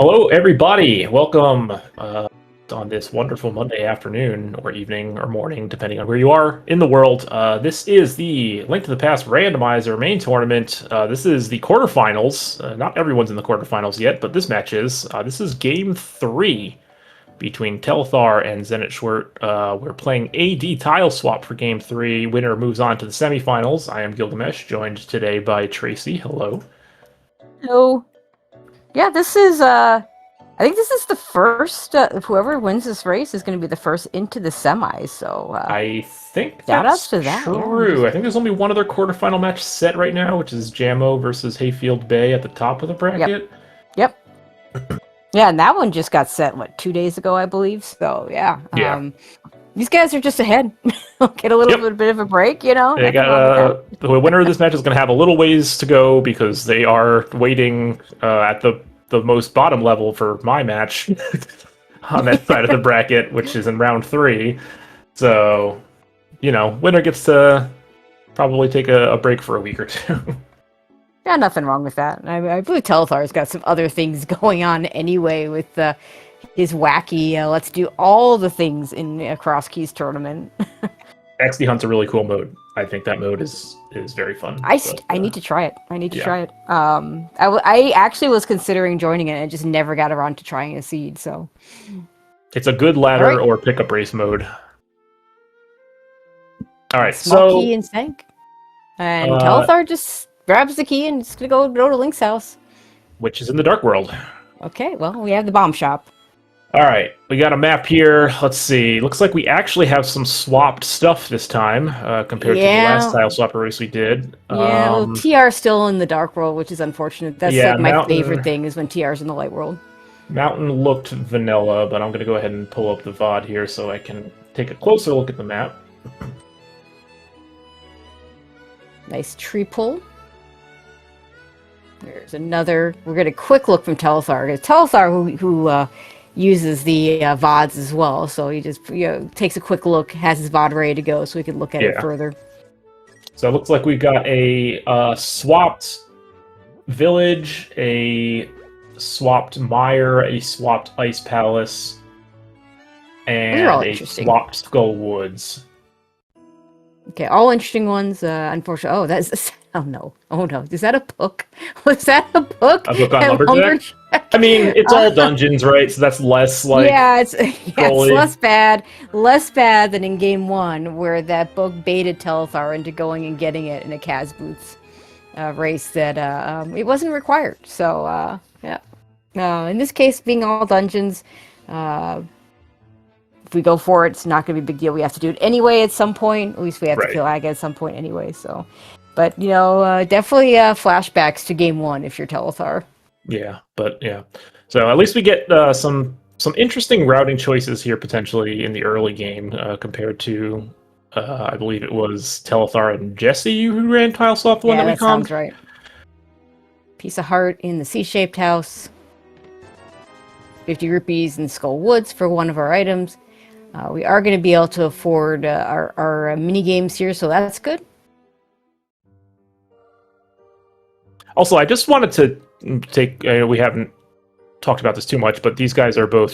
Hello, everybody. Welcome on this wonderful Monday afternoon or evening or morning, depending on where you are in the world. This is the Link to the Past randomizer main tournament. This is the quarterfinals. Not everyone's in the quarterfinals yet, but this match is. This is Game 3 between telethar and Zenitschwert. We're playing AD tile swap for Game 3. Winner moves on to the semifinals. I am Gilgamesh, joined today by Tracy. Hello. Hello. Yeah, this is I think this is the first whoever wins this race is going to be the first into the semis, so I think shout that's outs to that. true. Yeah, I think there's only one other quarterfinal match set right now, which is Jamo versus Hayfield Bay at the top of the bracket. Yep. Yeah, and that one just got set 2 days ago, I believe. So yeah. These guys are just ahead. Get a little bit of a break, you know. They got the winner of this match is going to have a little ways to go because they are waiting at the most bottom level for my match on that side of the bracket, which is in round 3. So, winner gets to probably take a break for a week or two. Yeah, nothing wrong with that. I believe Telethar's got some other things going on anyway with his wacky let's do all the things in a Cross Keys tournament. XD Hunt's a really cool mode. I think that mode is very fun. I need to try it. I need to try it. I actually was considering joining it and just never got around to trying a seed, so. It's a good ladder or pickup race mode. Alright, Small key and sank. And Telethar just grabs the key and is going to go to Link's house. Which is in the Dark World. Okay, well, we have the bomb shop. Alright, we got a map here. Let's see. Looks like we actually have some swapped stuff this time, compared to the last tile swapper race we did. Yeah, well, TR's still in the Dark World, which is unfortunate. That's like my favorite thing, is when TR's in the Light World. Mountain looked vanilla, but I'm going to go ahead and pull up the VOD here so I can take a closer look at the map. Nice tree pull. There's another. We're getting a quick look from Telethar. Telethar, who uses the VODs as well, so he just takes a quick look, has his VOD ready to go, so we can look at it further. So it looks like we got a swapped village, a swapped mire, a swapped ice palace, and a swapped skull woods. Okay, all interesting ones. Unfortunately, oh, that's oh no, is that a book? Was that a book? A book on Lumberjack? I mean, it's all dungeons, right? So that's less like it's less bad than in Game 1, where that book baited Telethar into going and getting it in a Kaz Boots race that it wasn't required. So in this case, being all dungeons. If we go for it, it's not going to be a big deal. We have to do it anyway at some point. At least we have to kill Aga at some point anyway. So, but definitely flashbacks to Game 1 if you're Telethar. Yeah, but yeah. So at least we get some interesting routing choices here potentially in the early game compared to I believe it was Telethar and Jesse who ran tile swap the one that we called. Sounds right. Piece of heart in the C-shaped house. 50 rupees in Skull Woods for one of our items. We are going to be able to afford our mini games here, so that's good. Also, I just wanted to take. We haven't talked about this too much, but these guys are both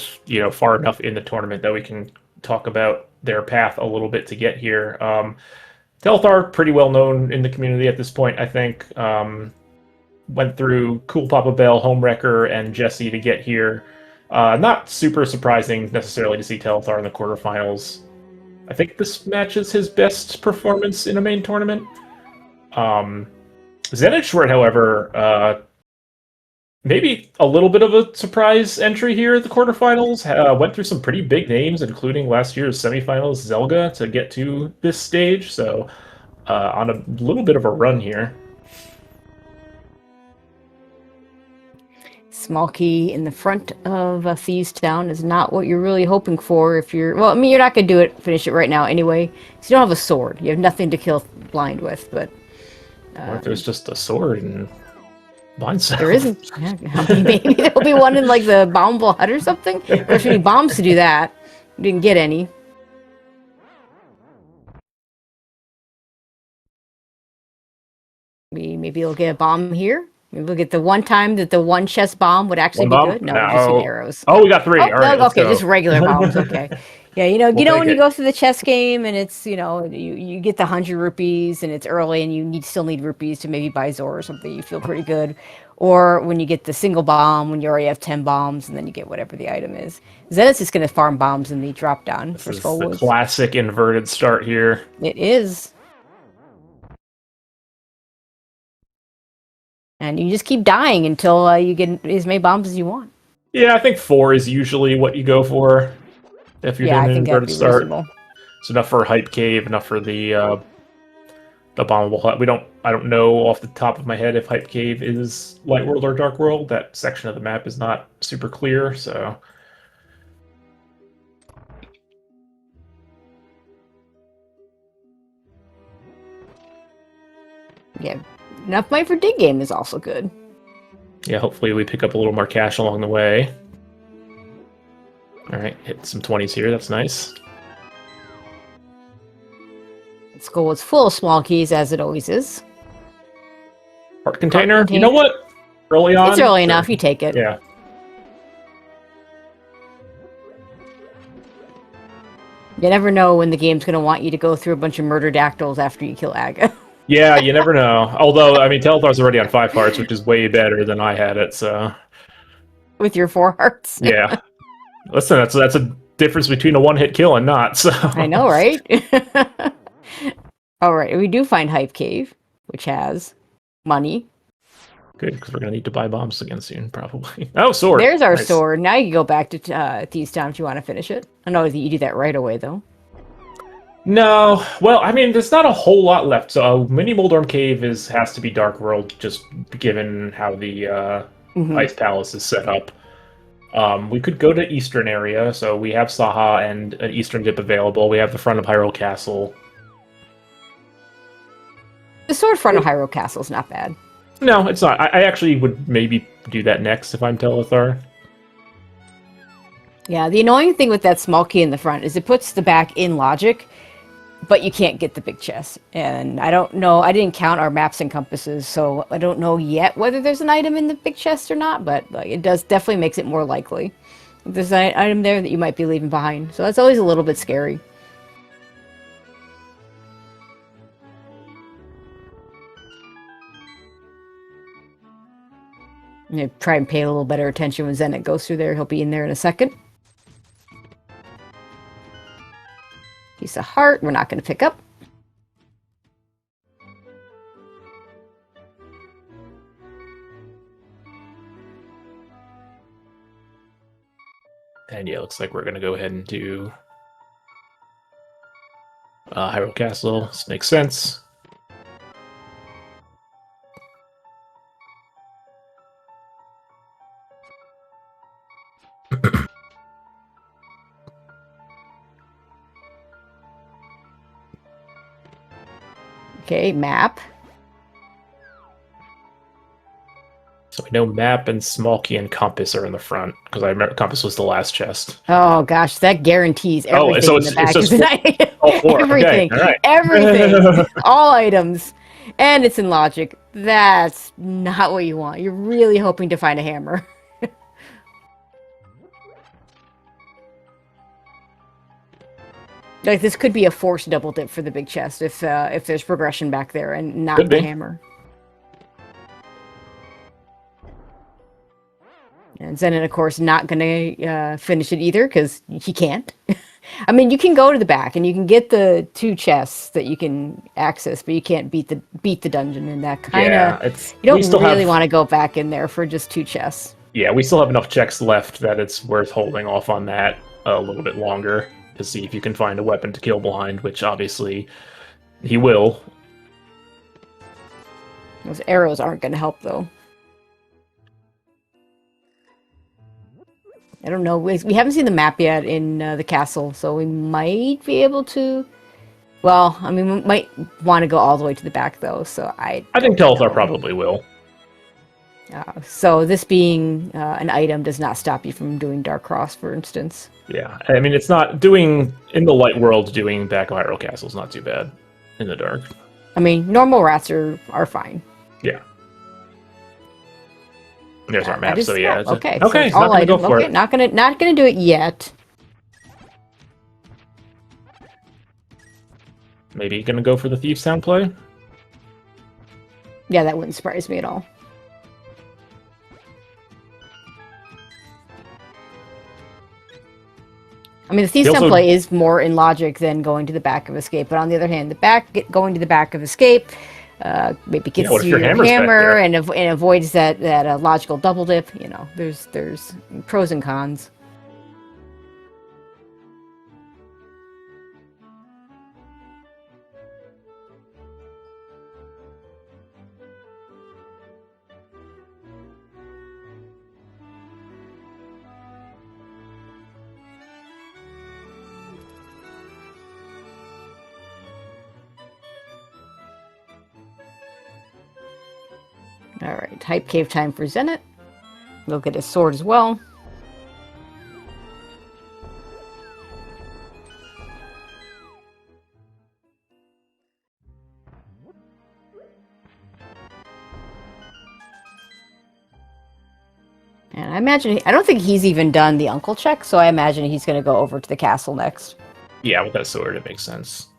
far enough in the tournament that we can talk about their path a little bit to get here. Telethar, pretty well known in the community at this point, I think. Went through Cool Papa Bell, Homewrecker, and Jesse to get here. Not super surprising necessarily to see Telethar in the quarterfinals. I think this match is his best performance in a main tournament. Zenitschwert, however, maybe a little bit of a surprise entry here at the quarterfinals. Went through some pretty big names, including last year's semifinals Zelga, to get to this stage. So on a little bit of a run here. Small key in the front of Thieves Town is not what you're really hoping for if you're... Well, I mean, you're not going to finish it right now anyway. So you don't have a sword. You have nothing to kill blind with, but... Or if there's just a sword and blind stuff. There isn't. Maybe there'll be one in, like, the Bombable Hut or something. Of course, you need bombs to do that. You didn't get any. Maybe you'll get a bomb here. Look at the one time that the one chest bomb would actually One be bomb? good. No, No. we're just shooting arrows. Oh, we got 3. Oh, All right, no, let's okay, go. just regular bombs. Okay. Yeah, We'll when take you it. go through the chess game and it's, you get the 100 rupees and it's early and you still need rupees to maybe buy Zor or something, you feel pretty good. Or when you get the single bomb, when you already have 10 bombs and then you get whatever the item is. Zenith's just going to farm bombs in the drop down This for is the Skullwoods. classic inverted start here. It is. And you just keep dying until you get as many bombs as you want. Yeah, I think 4 is usually what you go for if you're Yeah, doing I an think that'd inverted be start. reasonable. It's enough for Hype Cave, enough for the bombable hut. I don't know off the top of my head if Hype Cave is Light World or Dark World. That section of the map is not super clear, so Yeah, enough money for dig game is also good. yeah, hopefully we pick up a little more cash along the way. All right, hit some 20s here. That's nice. Skullwood's full of small keys, as it always is. Heart container. Heart You know what? Early on. It's early Sure. enough. You take it. Yeah. You never know when the game's going to want you to go through a bunch of murder dactyls after you kill Aga. Yeah, you never know. Although, I mean, Telethar's already on 5 hearts, which is way better than I had it, so... With your 4 hearts. Yeah. Listen, that's a difference between a one-hit kill and not, so... I know, right? All right, we do find Hype Cave, which has money. Good, because we're going to need to buy bombs again soon, probably. Oh, sword! There's our Nice. sword. Now you can go back to Thieves Town if you want to finish it. I know that you do that right away, though. No, well, I mean, there's not a whole lot left. So, Mini Moldorm Cave has to be Dark World, just given how the Ice Palace is set up. We could go to Eastern area, so we have Saha and an Eastern dip available. We have the front of Hyrule Castle. The sword front of Hyrule Castle is not bad. No, it's not. I actually would maybe do that next if I'm Telethar. Yeah, the annoying thing with that small key in the front is it puts the back in logic, but you can't get the big chest. And I don't know, I didn't count our maps and compasses, so I don't know yet whether there's an item in the big chest or not, but like, it definitely makes it more likely. There's an item there that you might be leaving behind, so that's always a little bit scary. I'm gonna try and pay a little better attention when Zenit goes through there. He'll be in there in a second. Piece of heart, we're not going to pick up. And yeah, looks like we're going to go ahead and do Hyrule Castle. This makes sense. Okay, map. So we know map and small key and compass are in the front, because I remember compass was the last chest. Oh gosh, that guarantees everything so in the it's back just is an item. all 4. Everything, Okay, all right. everything, all items, and it's in logic. That's not what you want. You're really hoping to find a hammer. Like this could be a forced double dip for the big chest if there's progression back there and not Could the be. hammer. And Zenit, of course, not going to finish it either because he can't. I mean, you can go to the back and you can get the 2 chests that you can access, but you can't beat the dungeon, and that kind of Yeah, you don't really want to go back in there for just 2 chests. Yeah, we still have enough checks left that it's worth holding off on that a little bit longer to see if you can find a weapon to kill blind, which obviously he will. Those arrows aren't going to help though. I don't know. We haven't seen the map yet in the castle, so we might be able to. Well, I mean, we might want to go all the way to the back though. So I think Telethar probably will. So this being an item does not stop you from doing Dark Cross, for instance. Yeah, I mean, it's not doing in the light world. Doing back of Hyrule Castle is not too bad in the dark. I mean, normal rats are fine. Yeah. There's our That map. is So the yeah, map. it's Okay, so okay. it's It's not all gonna go item. for Okay, it. not gonna do it yet. Maybe gonna go for the Thief Sound play. Yeah, that wouldn't surprise me at all. I mean, the Thief Sound play is more in logic than going to the back of Escape, but on the other hand, going to the back of Escape maybe gets what if you your your hammer's back hammer there? and avoids that logical double dip. You know, there's pros and cons. Alright, Hype Cave time for Zenit. We'll get his sword as well. And I imagine, I don't think he's even done the uncle check, so I imagine he's going to go over to the castle next. Yeah, with that sword, it makes sense.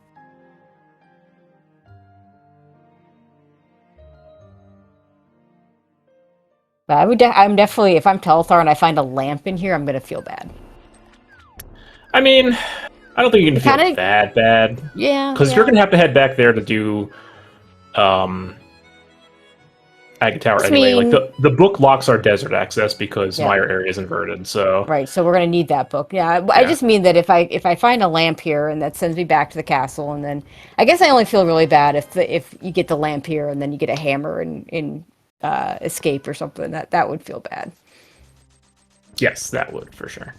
But I'm definitely, if I'm Telethar and I find a lamp in here, I'm going to feel bad. I mean, I don't think you can feel Kinda, that bad. yeah. Because you're gonna have to head back there to do Agate Tower anyway. Like the book locks our desert access because Mire area is inverted, so right, so we're gonna need that book. Yeah, I just mean that if I find a lamp here and that sends me back to the castle, and then I guess I only feel really bad if you get the lamp here and then you get a hammer in Escape or something. That would feel bad. Yes, that would for sure.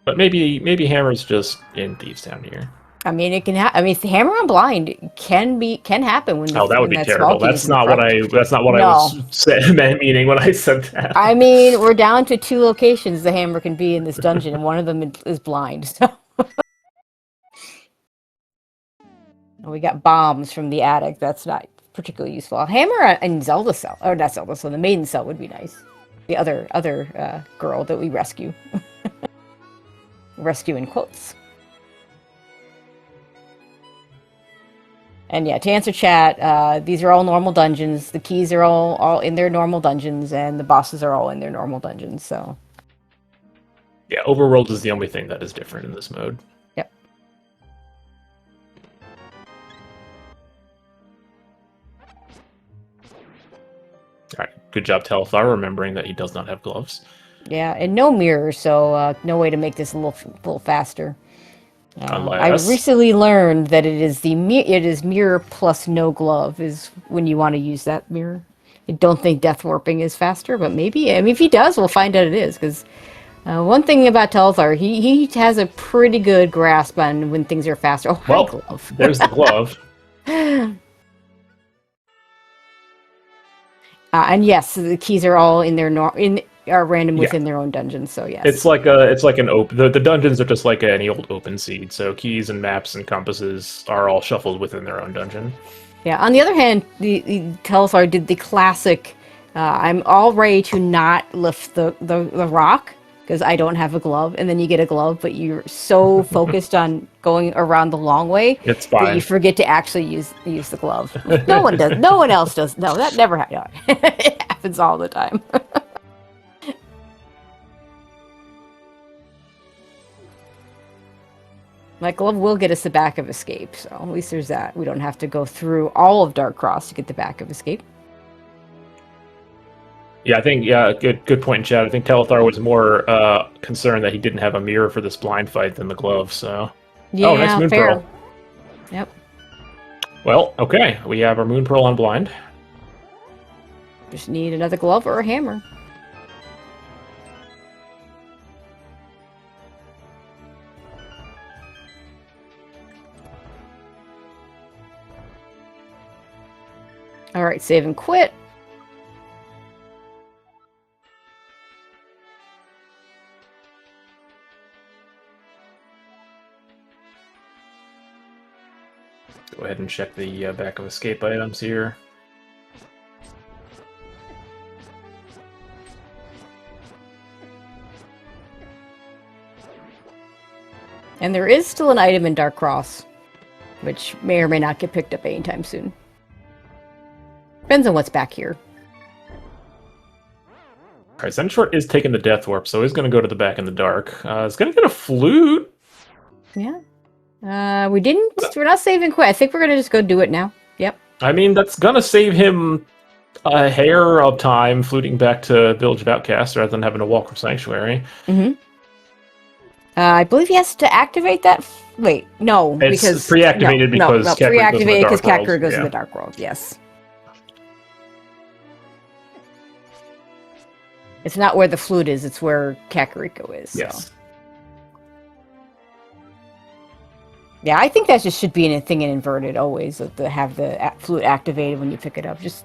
But maybe Hammer's just in Thieves Town here. I mean, it can. I mean, Hammer on Blind can happen when that would be terrible. That's not what I. That's not what I was meaning when I said that. I mean, we're down to 2 locations the hammer can be in this dungeon, and one of them is blind. So we got bombs from the attic. That's not particularly useful. Hammer and Zelda cell, or not Zelda cell. The maiden cell would be nice. The other girl that we rescue. Rescue in quotes. And yeah, to answer chat, these are all normal dungeons. The keys are all in their normal dungeons, and the bosses are all in their normal dungeons. So yeah, Overworld is the only thing that is different in this mode. Yep. All right, good job, Telethar, remembering that he does not have gloves. Yeah, and no mirror, so no way to make this a little faster. I recently learned that it is mirror plus no glove is when you want to use that mirror. I don't think death warping is faster, but maybe. I mean, if he does, we'll find out it is. Because one thing about Telethar, he has a pretty good grasp on when things are faster. Oh, well, hi, glove. There's the glove. And yes, the keys are all in their are random within their own dungeons. So yes, it's like an open. The dungeons are just like any old open seed. So keys and maps and compasses are all shuffled within their own dungeon. Yeah. On the other hand, the Telethar did the classic. I'm all ready to not lift the rock because I don't have a glove, and then you get a glove, but you're so focused on going around the long way that you forget to actually use the glove. No one does. No one else does. No, that never happens. It happens all the time. My glove will get us the back of Escape, so at least there's that. We don't have to go through all of Dark Cross to get the back of Escape. Yeah, I think good point in chat. I think Telethar was more concerned that he didn't have a mirror for this blind fight than the glove. So yeah, nice Moon Pearl. Yep. Well, okay, we have our Moon Pearl on blind. Just need another glove or a hammer. All right, save and quit. Go ahead and check the back of Escape items here. And there is still an item in Dark Cross, which may or may not get picked up anytime soon. Depends on what's back here. Alright, Zenitschwert is taking the Death Warp, so he's going to go to the back in the dark. He's going to get a flute. Yeah. We're not saving quit. I think we're going to just go do it now. Yep. I mean, that's going to save him a hair of time fluting back to Village of Outcasts rather than having to walk from Sanctuary. Mm-hmm. I believe he has to activate that. Wait, no, It's because pre-activated because pre-activated because Kakarot goes in the Dark World. Yes, it's not where the flute is; it's where Kakariko is. Yes. So. Yeah, I think that just should be a thing in inverted always to have the flute activated when you pick it up. Just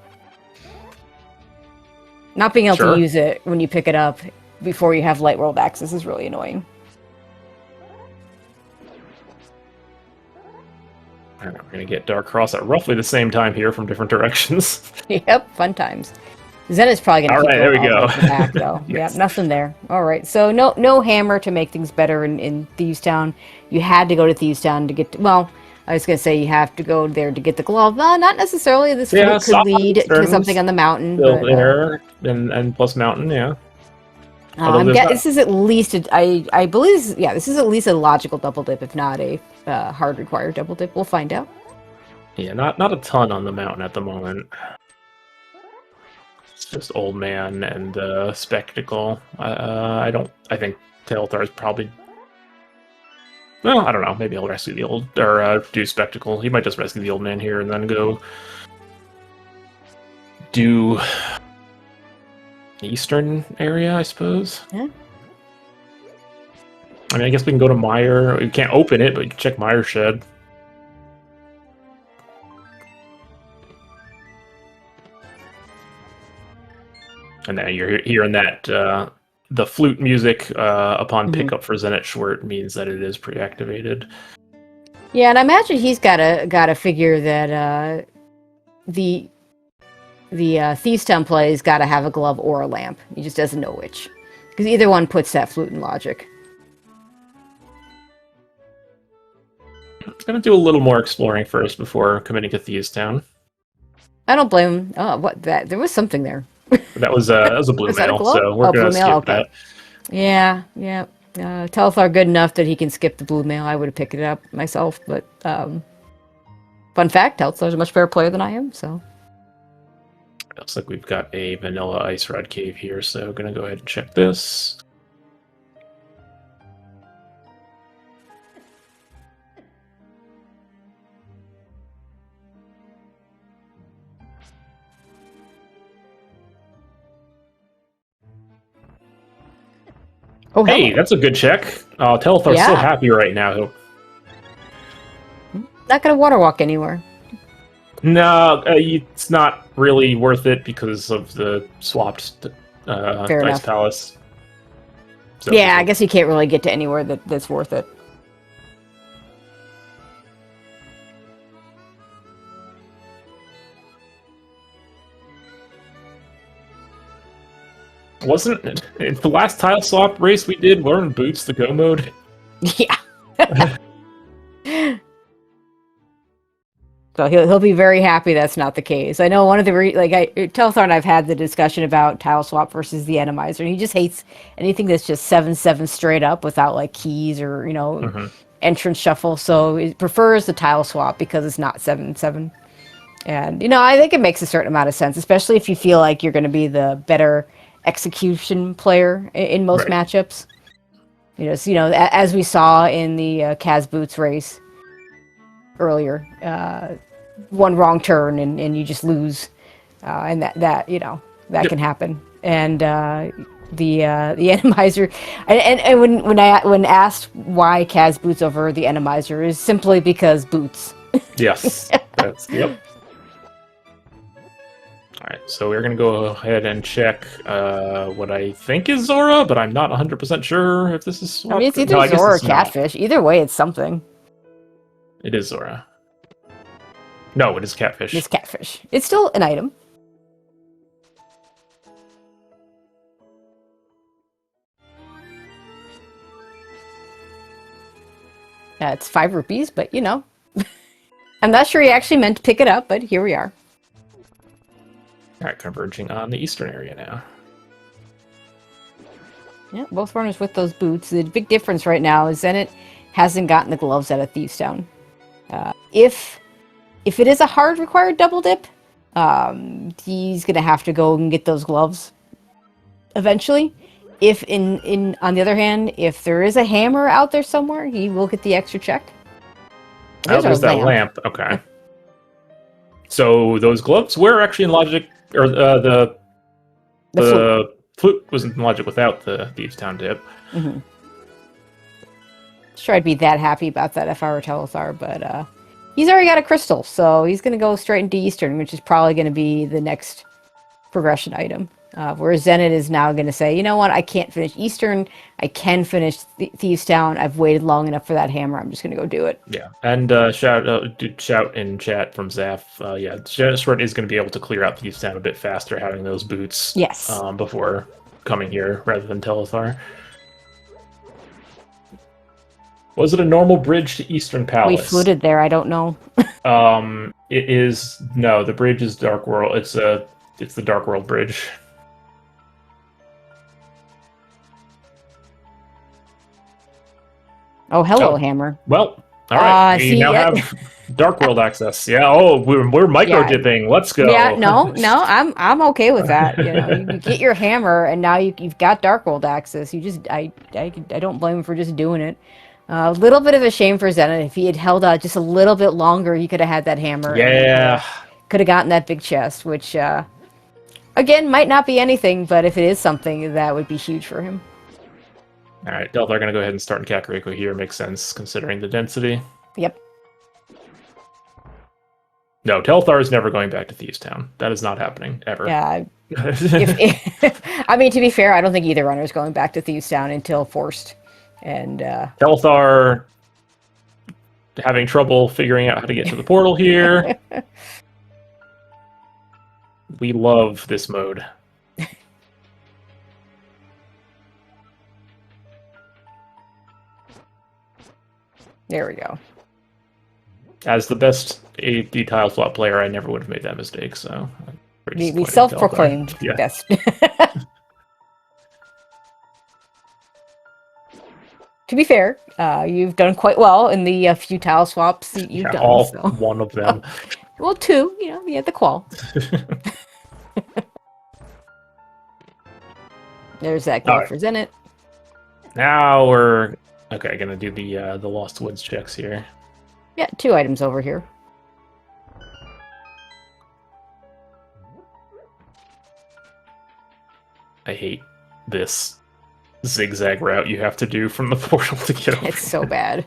not being able to use it when you pick it up before you have Light World access is really annoying. We're going to get Dark Cross at roughly the same time here from different directions. Yep, fun times. Zen is probably going to keep there we go. The back, though. Yes. Yep, nothing there. All right, so no hammer to make things better in Thieves Town. You had to go to Thieves Town to get to, well, I was going to say you have to go there to get the glove. Well, not necessarily. This could lead to something on the mountain. Still there, and plus mountain, yeah. This is at least, I believe, this is at least a logical double dip, if not a hard required double dip. We'll find out. Yeah, not a ton on the mountain at the moment. It's just Old Man and Spectacle. I think telethar is probably... Well, I don't know. Maybe he'll rescue the old... Or do Spectacle. He might just rescue the Old Man here and then go... do... eastern area, I suppose. Yeah. I mean, I guess we can go to Meyer. We can't open it, but you can check Meyer Shed. And then you're hearing that the flute music upon pickup for Zenitschwert means that it is pre-activated. Yeah, and I imagine he's gotta figure that the Thieves Town play's got to have a glove or a lamp. He just doesn't know which. Because either one puts that flute in logic. It's going to do a little more exploring first before committing to Thieves Town. I don't blame him. Oh, what? There was something there. That was a blue mail, so we're going to skip that. Yeah. Telethar good enough that he can skip the blue mail. I would have picked it up myself, but fun fact, Telthar's a much better player than I am, so... Looks like we've got a vanilla ice rod cave here, so gonna go ahead and check this. Oh, hey, that's a good check. Telethar's so happy right now. Not gonna water walk anywhere. No, it's not really worth it because of the swapped Ice Palace. So yeah, I guess you can't really get to anywhere that's worth it. Wasn't it the last tile swap race we did? Weren't boots the go mode? Yeah. So he'll be very happy that's not the case. I know one of the Telethar and I've had the discussion about tile swap versus the Enemizer, and he just hates anything that's just 7/7 straight up without like keys or entrance shuffle. So he prefers the tile swap because it's not 7/7. And I think it makes a certain amount of sense, especially if you feel like you're going to be the better execution player in most matchups. As we saw in the Kaz Boots race earlier, one wrong turn and you just lose, and that can happen. And the Enemizer, and when asked why Kaz Boots over the Enemizer is simply because boots. Yes, that's yep. All right, so we're gonna go ahead and check what I think is Zora, but I'm not 100% sure if this is. I mean, it's either Zora or Catfish. Either way, it's something. It is Zora. No, it is Catfish. It's Catfish. It's still an item. It's 5 rupees, but you know. I'm not sure he actually meant to pick it up, but here we are. Alright, converging on the eastern area now. Yeah, both runners with those boots. The big difference right now is Zenit hasn't gotten the gloves out of Thieves Town. If it is a hard required double dip, he's gonna have to go and get those gloves eventually. If on the other hand, if there is a hammer out there somewhere, he will get the extra check. Oh, there's that lamp. Okay. So those gloves were actually in logic, or the flute wasn't in logic without the Thieves Town dip. Mm-hmm. Sure, I'd be that happy about that if I were Telethar, but he's already got a crystal, so he's going to go straight into Eastern, which is probably going to be the next progression item. Whereas Zenit is now going to say, you know what, I can't finish Eastern, I can finish Thieves Town, I've waited long enough for that hammer, I'm just going to go do it. Yeah, and shout in chat from Zaf, yeah, Zenitschwert is going to be able to clear out Thieves Town a bit faster having those boots before coming here rather than Telethar. Was it a normal bridge to Eastern Palace? We fluted there, I don't know. It is, no, the bridge is Dark World, it's the Dark World bridge. Oh, hello, hammer. Well, all right. We now have Dark World access. Yeah. Oh, we're micro dipping. Let's go. Yeah. No. I'm okay with that. You know, you get your hammer, and now you've got Dark World access. You just I don't blame him for just doing it. A little bit of a shame for Zenit. If he had held out just a little bit longer, he could have had that hammer. Yeah. Could have gotten that big chest, which again might not be anything, but if it is something, that would be huge for him. All right, Telethar going to go ahead and start in Kakariko here. Makes sense considering the density. Yep. No, Telethar is never going back to Thieves Town. That is not happening, ever. Yeah. I mean, to be fair, I don't think either runner is going back to Thieves Town until forced. And Telethar having trouble figuring out how to get to the portal here. We love this mode. There we go. As the best AD tile flop player, I never would have made that mistake, so... We self-proclaimed best. To be fair, you've done quite well in the few tile swaps you've done. All one of them. Well, 2, you know, you had the qual. There's that goal for Zenit. Now we're... Okay, gonna do the Lost Woods checks here. Yeah, 2 items over here. I hate this zigzag route you have to do from the portal to get over. It's so bad.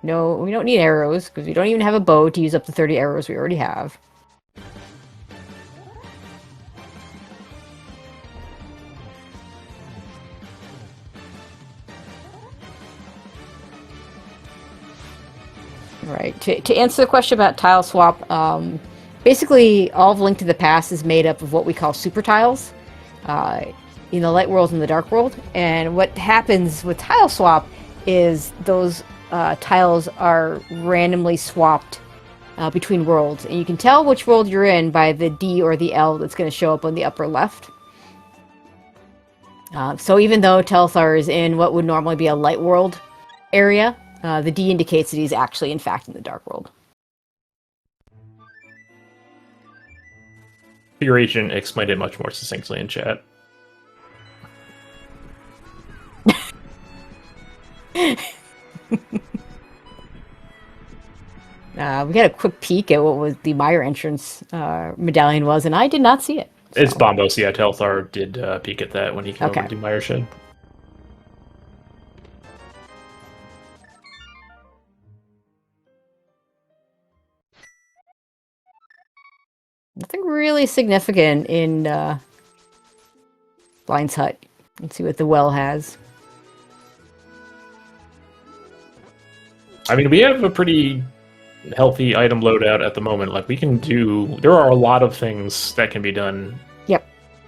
No, we don't need arrows, because we don't even have a bow to use up the 30 arrows we already have. Right. To answer the question about tile swap, basically all of Link to the Past is made up of what we call super tiles in the light world and the dark world. And what happens with tile swap is those tiles are randomly swapped between worlds. And you can tell which world you're in by the D or the L that's going to show up on the upper left. So even though Telethar is in what would normally be a light world area, the D indicates that he's actually, in fact, in the dark world. Your agent explained it much more succinctly in chat. We got a quick peek at what was the Meyer entrance medallion was, and I did not see it. So. It's Bombos, yeah. Telethar did peek at that when he came over to Meyer Shed. Nothing really significant in Blind's Hut. Let's see what the well has. I mean, we have a pretty healthy item loadout at the moment. Like, we can do... There are a lot of things that can be done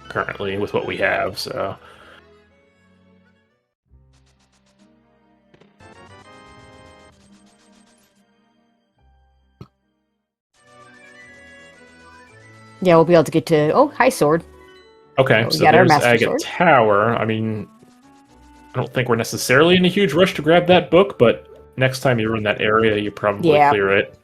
currently with what we have, so... Yeah, we'll be able to get to... Oh, hi, sword. Okay, we so got our there's Master Aga Sword. Tower. I mean, I don't think we're necessarily in a huge rush to grab that book, but next time you're in that area, you probably Yeah. clear it.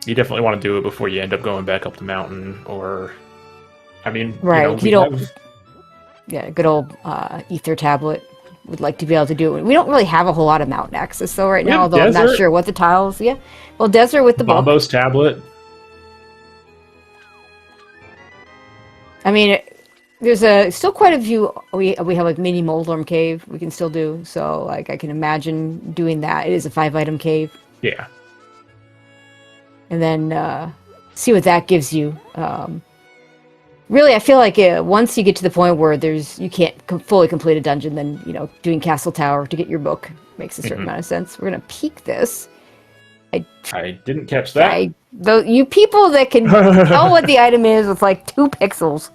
You definitely want to do it before you end up going back up the mountain, or... I mean, Right, we have... Yeah, good old ether tablet. Would like to be able to do it. We don't really have a whole lot of mountain access though right We now, have although I'm not desert. sure what the tiles. Yeah, well, desert with the book. Bombo's tablet. I mean, there's still quite a few. We have like mini Moldorm cave we can still do. So like I can imagine doing that. It is a 5-item cave. Yeah. And then see what that gives you. Really, I feel like once you get to the point where you can't fully complete a dungeon, then doing Castle Tower to get your book makes a certain amount of sense. We're gonna peek this. I didn't catch that. You people that can tell what the item is with like 2 pixels.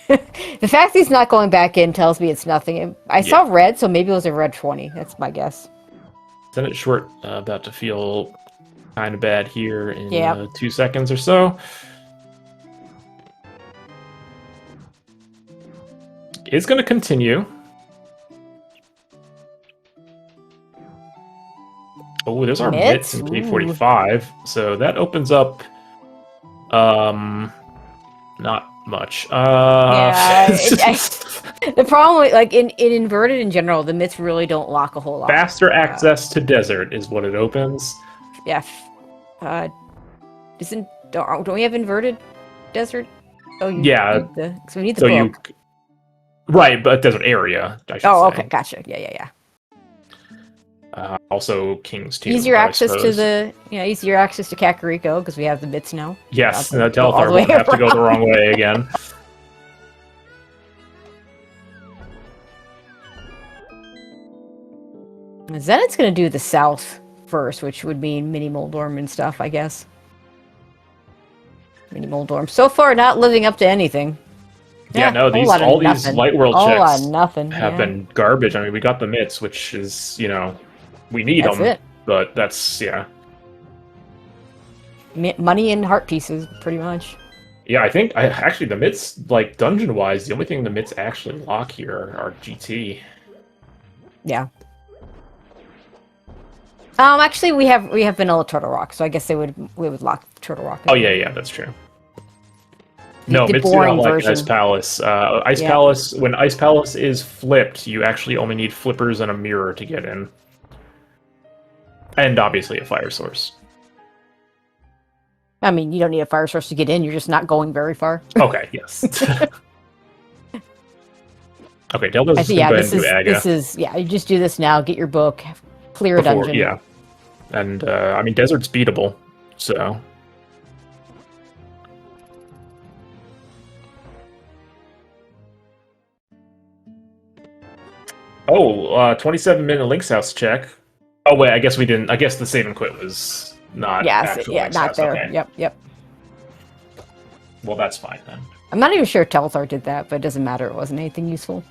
The fact that he's not going back in tells me it's nothing. I saw red, so maybe it was a red 20. That's my guess. Zenitschwert about to feel kind of bad here in 2 seconds or so. Is going to continue. Oh, there's our mitts in K45. So that opens up not much. The problem like in inverted in general, the mitts really don't lock a whole lot. Faster access to desert is what it opens. Yeah. Don't we have inverted desert? Oh, yeah. So we need the book. Right, but desert area, I should say. Okay, gotcha. Yeah. Also, King's Tomb. Easier access to Kakariko because we have the bits now. Yes, the telethar won't have to go the wrong way again. Zenit's going to do the south first, which would mean Mini Moldorm and stuff, I guess. Mini Moldorm. So far, not living up to anything. Yeah, no, all these light world checks have been garbage. I mean, we got the mitts, which is, we need them. But that's, money and heart pieces, pretty much. Yeah, I think, actually, the mitts, like, dungeon-wise, the only thing the mitts actually lock here are GT. Yeah. Actually, we have vanilla Turtle Rock, so I guess we would lock Turtle Rock. Oh, yeah, that's true. No, mitts do not like Ice Palace. Palace, when Ice Palace is flipped, you actually only need flippers and a mirror to get in. And obviously a fire source. I mean, you don't need a fire source to get in, you're just not going very far. Okay, yes. Okay, Delta's just going to do Aga. You just do this now, get your book, clear a dungeon. Yeah. And, I mean, Desert's beatable, so... Oh, 27-minute Link's House check. Oh, wait, I guess we didn't... I guess the save and quit was not not there. Okay. Yep. Well, that's fine, then. I'm not even sure if telethar did that, but it doesn't matter. It wasn't anything useful.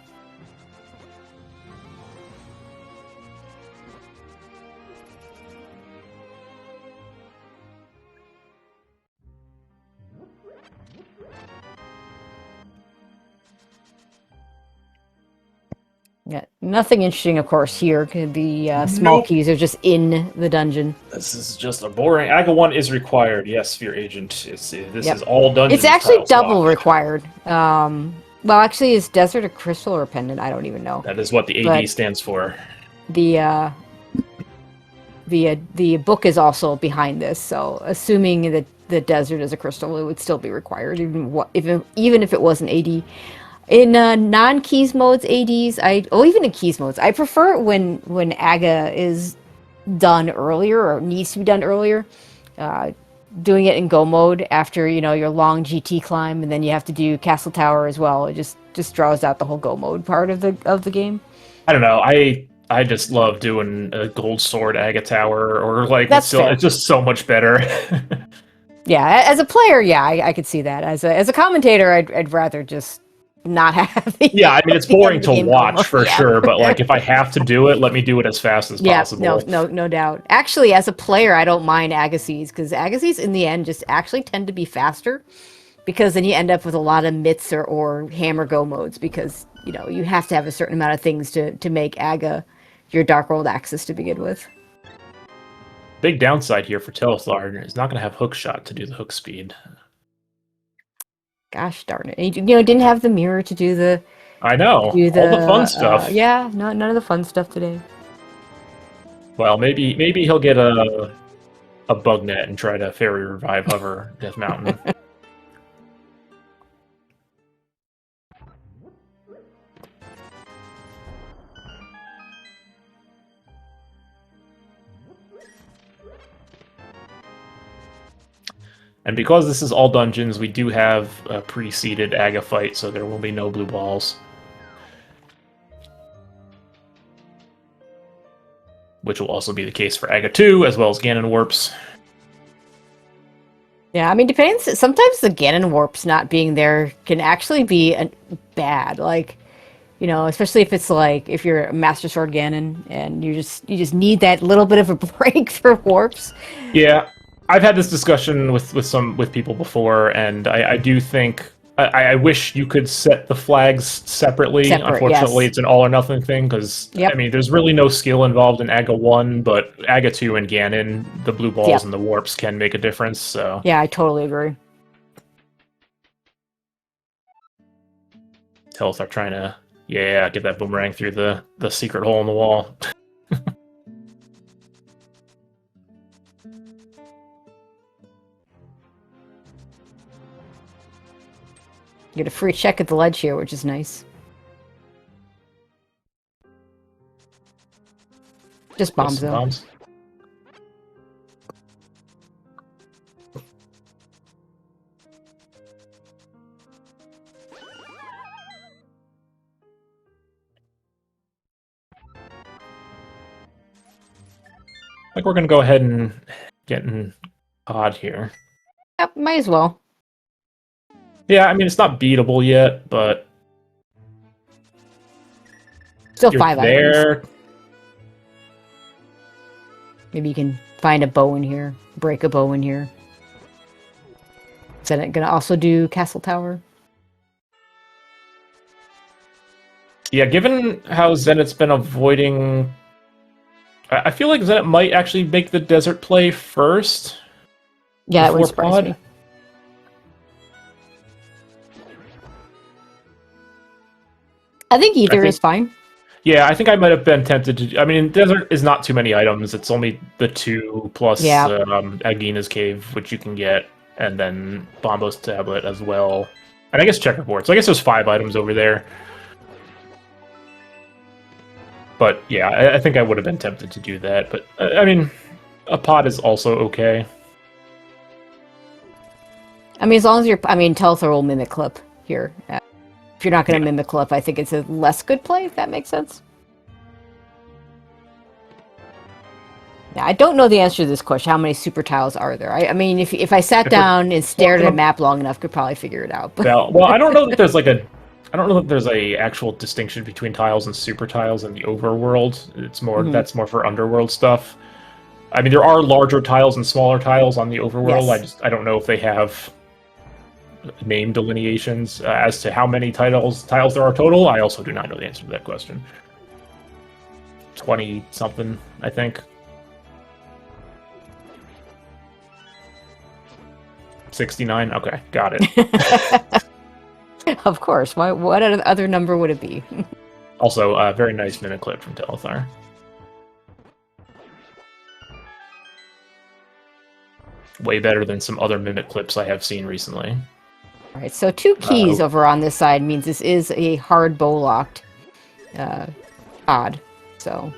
Yeah, nothing interesting, of course, here. The small keys are just in the dungeon. This is just a boring... Aga 1 is required, yes, Sphere Agent. This is all dungeon. It's actually double required. Well, actually, is Desert a crystal or a pendant? I don't even know. That is what the AD stands for. The book is also behind this, so assuming that the Desert is a crystal, it would still be required, even if it wasn't AD. In non-keys modes, ADs, even in keys modes, I prefer when Aga is done earlier or needs to be done earlier. Doing it in go mode after your long GT climb, and then you have to do Castle Tower as well. It just draws out the whole go mode part of the game. I don't know. I just love doing a gold sword Aga Tower, or like it's just so much better. Yeah, as a player, I could see that. As a commentator, I'd rather just not have the, Yeah, I mean, it's the boring end to game watch promo. for Yeah. sure, but like if I have to do it, let me do it as fast as Yeah, possible. no doubt. Actually, as a player, I don't mind Agassiz because Agassiz in the end just actually tend to be faster because then you end up with a lot of mitts or hammer go modes because you have to have a certain amount of things to make Aga your Dark World Axis to begin with. Big downside here for telethar is not going to have hook shot to do the hook speed. Gosh darn it! And didn't have the mirror to do the I know, all the fun stuff. yeah, none of the fun stuff today. Well, maybe he'll get a bug net and try to fairy revive hover Death Mountain. And because this is all dungeons, we do have a pre-seeded Aga fight, so there will be no blue balls. Which will also be the case for Aga 2, as well as Ganon Warps. Yeah, I mean, depends. Sometimes the Ganon Warps not being there can actually be bad. Like, especially if it's like if you're a Master Sword Ganon and you just need that little bit of a break for warps. Yeah, I've had this discussion with people before, and I do think I wish you could set the flags separately. Unfortunately, yes. It's an all or nothing thing because I mean, there's really no skill involved in Aga 1, but Aga 2 and Ganon, the blue balls and the warps can make a difference. So yeah, I totally agree. Telethar trying to get that boomerang through the secret hole in the wall. You get a free check at the ledge here, which is nice. Just bombs, though. Bombs. I think we're going to go ahead and get in pod here. Yep, might as well. Yeah, I mean, it's not beatable yet, but... Still 5 items. Maybe you can find a bow in here, break a bow in here. Is that going to also do Castle Tower? Yeah, given how Zenit's been avoiding... I feel like Zenit might actually make the desert play first. Yeah, that wouldn't surprise me. I think either is fine. Yeah, I think I might have been tempted to... I mean, desert is not too many items. It's only the 2 plus Agina's Cave, which you can get, and then Bombo's Tablet as well. And I guess Checkerboard. So I guess there's 5 items over there. But yeah, I think I would have been tempted to do that. But I mean, a pod is also okay. I mean, as long as you're... I mean, Telethar will mimic clip here. If you're not going to mimic clip, I think it's a less good play, if that makes sense. Yeah, I don't know the answer to this question. How many super tiles are there? I mean, if I sat down and stared at a map long enough, could probably figure it out. But well, I don't know that there's like a... I don't know that there's a actual distinction between tiles and super tiles in the overworld. It's more that's more for underworld stuff. I mean, there are larger tiles and smaller tiles on the overworld. Yes. I don't know if they have name delineations as to how many tiles there are total. I also do not know the answer to that question. 20 something, I think. 69. Okay, got it. Of course. What other number would it be? Also, a very nice mimic clip from Telethar. Way better than some other mimic clips I have seen recently. All right, so 2 keys over on this side means this is a hard bow locked pod. So,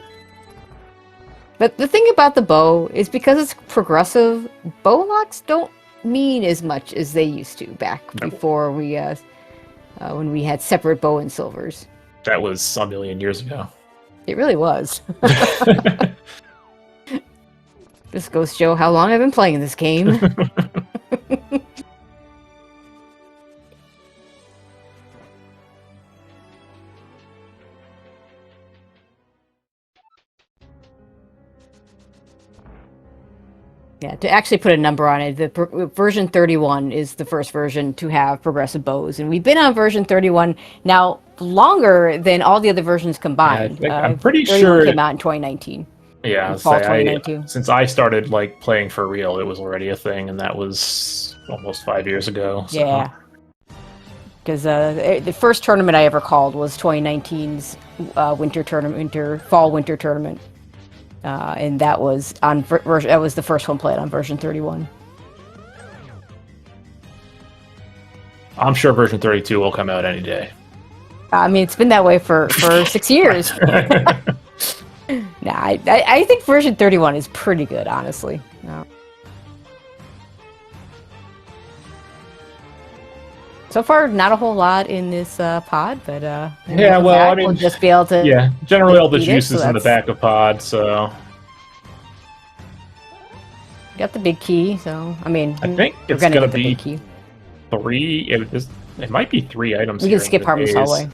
but the thing about the bow is because it's progressive, bow locks don't mean as much as they used to back before we when we had separate bow and silvers. That was a million years ago. It really was. This goes to show how long I've been playing this game. Yeah, to actually put a number on it, version 31 is the first version to have progressive bows, and we've been on version 31 now longer than all the other versions combined. I'm pretty 31 sure came out in 2019. Yeah, In fall say 2019. since I started like playing for real, it was already a thing, and that was almost 5 years ago. So. Yeah. Because the first tournament I ever called was 2019's fall winter tournament, and that was on that was the first one played on version 31. I'm sure version 32 will come out any day. I mean, it's been that way for 6 years. Nah, I think version 31 is pretty good, honestly. No. So far, not a whole lot in this pod, but yeah, well, I mean, we'll just be able to. Yeah, generally all the beat juice it, is so in the back of pod, so. Got the big key, so I mean, I think we're it's gonna gonna get the be big key. 3. It might be 3 items. We here can skip in the Harmless days. Hallway.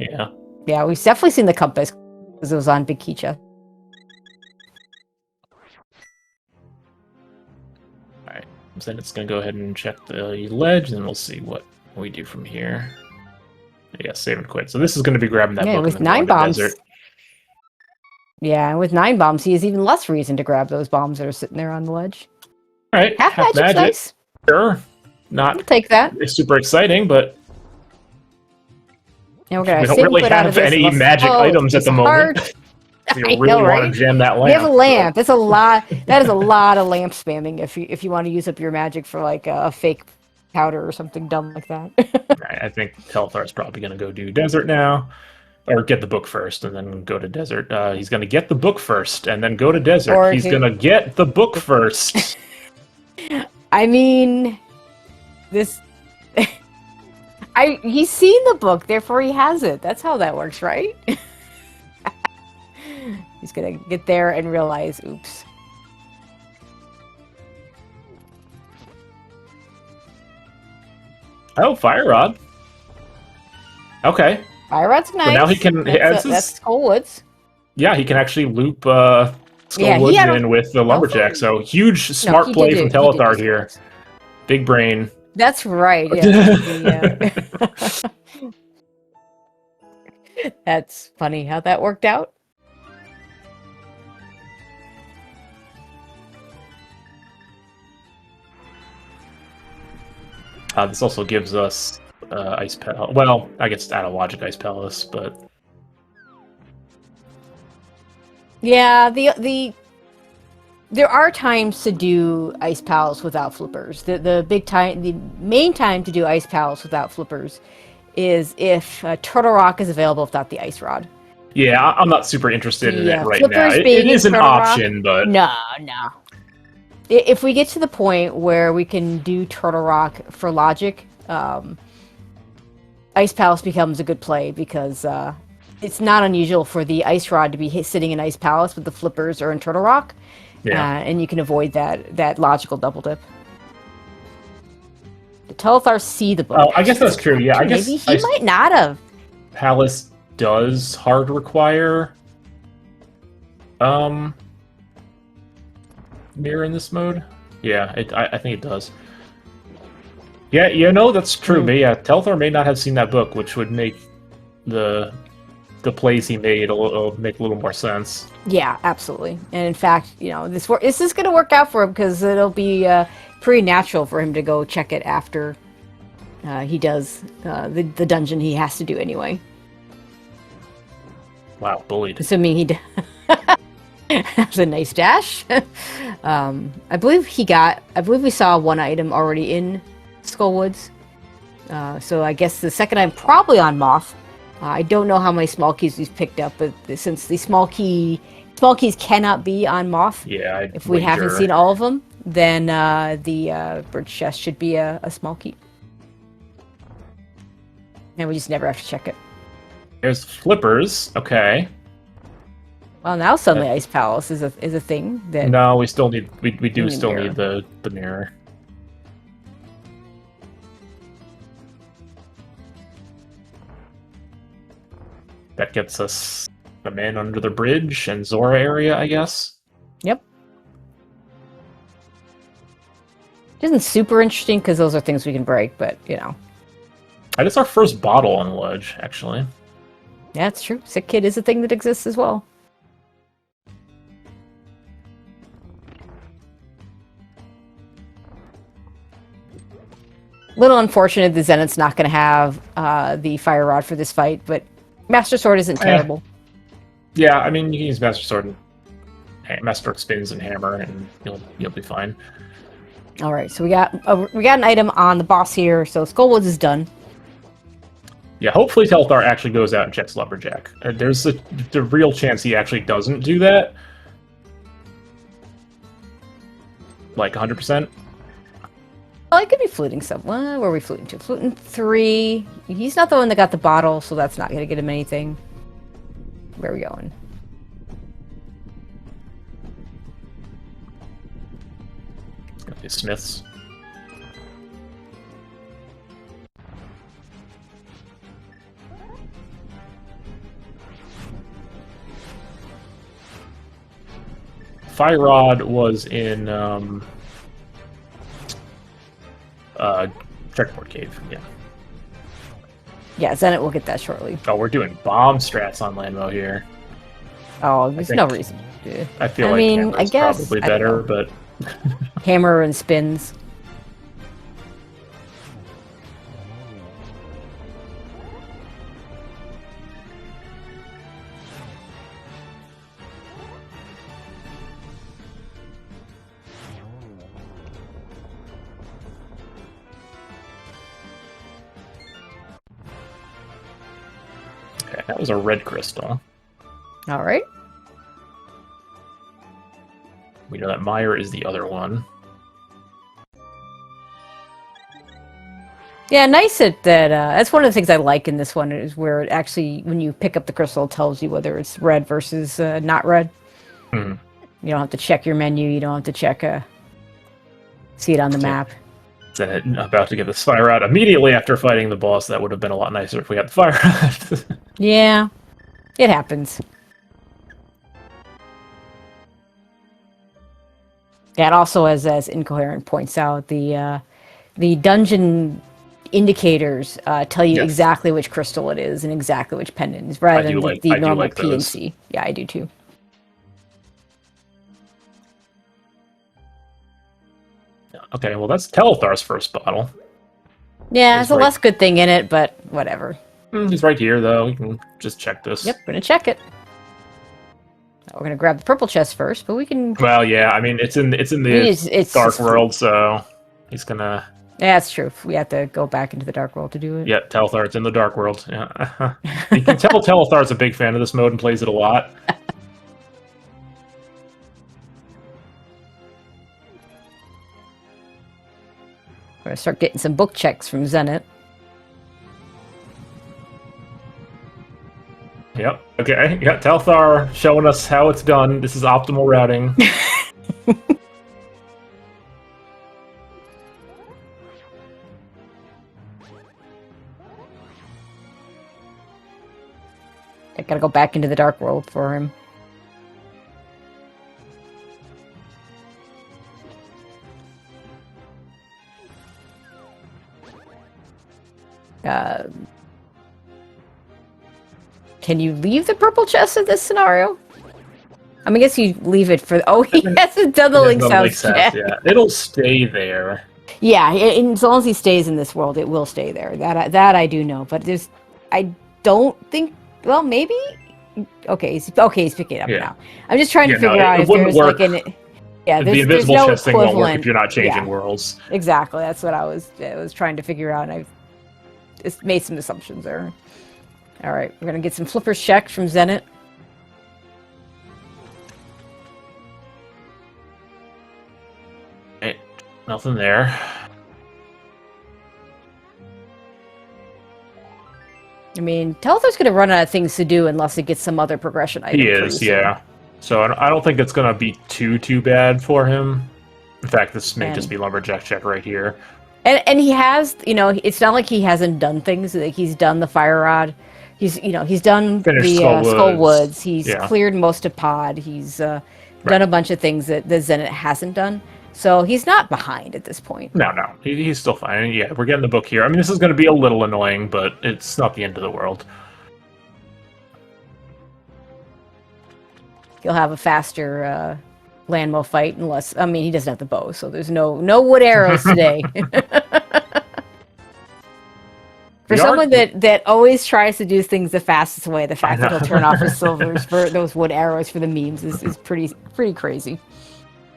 Yeah. Yeah, we've definitely seen the compass because it was on Big Key Chest. Alright, so then it's gonna go ahead and check the ledge, and then we'll see what we do from here. Yeah, save and quit. So this is gonna be grabbing that book with and then 9 going to bombs. desert. Yeah, and with 9 bombs, he has even less reason to grab those bombs that are sitting there on the ledge. Alright, Half magic's magic. nice. Sure. I'll Not take that. super exciting, but And we're gonna we don't save and really quit out of have this any unless- magic items at piece the of moment. heart. You I really know, want right? to jam that lamp. We have a lamp. That's a lot. That is a lot of lamp spamming if you want to use up your magic for like a fake powder or something dumb like that. I think Telethar's probably going to go do desert now, or get the book first and then go to desert. He's going to get the book first and then go to desert. Or He's going to get the book first. I mean, this. He's seen the book, therefore he has it. That's how that works, right? He's gonna get there and realize, oops. Oh, fire rod. Okay. Fire rod's nice. So now he can. That's Skull Woods. Yeah, he can actually loop Skull Woods in with the lumberjack. So huge, smart play from Telethar here. Big brain. That's right. Yeah. That's funny how that worked out. This also gives us Ice Palace. Well, I guess it's out of logic Ice Palace, but yeah, there are times to do Ice Palace without flippers. The main time to do Ice Palace without flippers is if Turtle Rock is available without the Ice Rod. Yeah, I'm not super interested in it right now. It is an option, but no. If we get to the point where we can do Turtle Rock for logic, Ice Palace becomes a good play because it's not unusual for the Ice Rod to be sitting in Ice Palace, but the flippers are in Turtle Rock, and you can avoid that logical double dip. The Telethar see the book. Oh, I guess that's true. Yeah, I guess maybe he might not have. Palace does hard require mirror in this mode. Yeah, I think it does. Yeah, that's true. But yeah, Telethar may not have seen that book, which would make the plays he made make a little more sense. Yeah, absolutely. And in fact, this is going to work out for him because it'll be pretty natural for him to go check it after he does the dungeon he has to do anyway. Wow, bullied. Assuming he that's a nice dash. I believe we saw one item already in Skull Woods. So I guess the second item probably on Moth. I don't know how many small keys we've picked up, but since the small keys cannot be on Moth, if we haven't seen all of them, then the bridge chest should be a small key. And we just never have to check it. There's flippers. Okay. Well, now suddenly Ice Palace is a thing. That no, we still need we do still mirror. need the mirror. That gets us the man under the bridge and Zora area, I guess. Yep. isn't super interesting because those are things we can break, but you know. I guess our first bottle on the ledge, actually. Yeah, it's true. Sick Kid is a thing that exists as well. Little unfortunate the Zenith's not going to have the Fire Rod for this fight, but Master Sword isn't terrible. Yeah, I mean, you can use Master Sword and Master Spins and Hammer, and you'll be fine. All right, so we got an item on the boss here. So Skullwoods is done. Yeah, hopefully Telethar actually goes out and checks Lumberjack. There's the real chance he actually doesn't do that. Like 100%. Well, I could be fluting somewhere. Where are we fluting to? Fluting 3. He's not the one that got the bottle, so that's not going to get him anything. Where are we going? The Smiths. Fire Rod was in Checkboard Cave, yeah. Yeah, Zenit will get that shortly. Oh, we're doing bomb strats on Landmo here. Oh, there's no reason to do it. I feel like Hammer's probably better, but... Hammer and spins. Okay, that was a red crystal. All right. We know that Meyer is the other one. Yeah, nice that that's one of the things I like in this one is where it actually, when you pick up the crystal, it tells you whether it's red versus not red. Hmm. You don't have to check your menu. You don't have to check see it on the map. Zenit about to get this fire out immediately after fighting the boss. That would have been a lot nicer if we had the fire out. Yeah, it happens. Yeah, and also as Incoherent points out, the dungeon indicators tell you exactly which crystal it is and exactly which pendant is, rather than the normal PNC. Yeah, I do too. Okay, well that's Telethar's first bottle. Yeah, there's a less good thing in it, but whatever. He's right here, though. We can just check this. Yep, we're gonna check it. We're gonna grab the purple chest first, but we can. Well, yeah, I mean it's in the dark world, so he's gonna. Yeah, that's true. We have to go back into the dark world to do it. Yeah, Telethar's in the dark world. Yeah, you can tell Telethar's a big fan of this mode and plays it a lot. We're gonna start getting some book checks from Zenit. Yep. Okay. Yeah, Telethar showing us how it's done. This is optimal routing. I gotta go back into the dark world for him. Can you leave the purple chest in this scenario? I mean, I guess you leave it for... Oh, he hasn't done the Link's House yet. Yeah, it'll stay there. Yeah, and as long as he stays in this world, it will stay there. That I do know. But there's... I don't think... Well, maybe... Okay, he's picking it up now. I'm just trying to figure out if there's work. like an... Yeah, the invisible no chest thing won't work if you're not changing worlds. Exactly, that's what I was trying to figure out, and I've just made some assumptions there. All right, we're gonna get some flippers checked from Zenit. Okay, nothing there. I mean, Telethar's gonna run out of things to do unless it gets some other progression item. He is, yeah. So I don't think it's gonna be too bad for him. In fact, this may just be Lumberjack check right here. And he has, it's not like he hasn't done things. Like he's done the Fire Rod. He's done Finished the Skullwoods. He's Yeah. cleared most of Pod. He's done a bunch of things that the Zenit hasn't done. So he's not behind at this point. No, he's still fine. Yeah, we're getting the book here. I mean, this is going to be a little annoying, but it's not the end of the world. He'll have a faster landmo fight, unless he doesn't have the bow, so there's no wood arrows today. For someone that always tries to do things the fastest way, the fact that he'll turn off his silvers for those wood arrows for the memes is pretty crazy.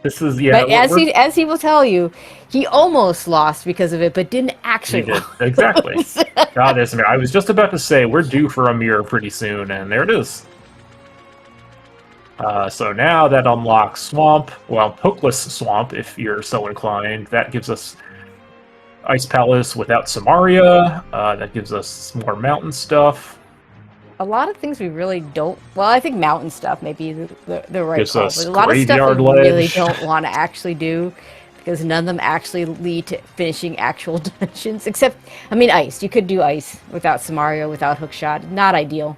This is But as he will tell you, he almost lost because of it, but didn't actually. He did exactly. God, I was just about to say we're due for a mirror pretty soon, and there it is. So now that unlocks Swamp, Hookless Swamp, if you're so inclined. That gives us Ice Palace without Samaria. That gives us more mountain stuff. A lot of things we really don't. Well, I think mountain stuff may be the right gives call, us but a lot of stuff we ledge. really don't want to actually do because none of them actually lead to finishing actual dungeons. Except, ice. You could do ice without Samaria, without Hookshot. Not ideal.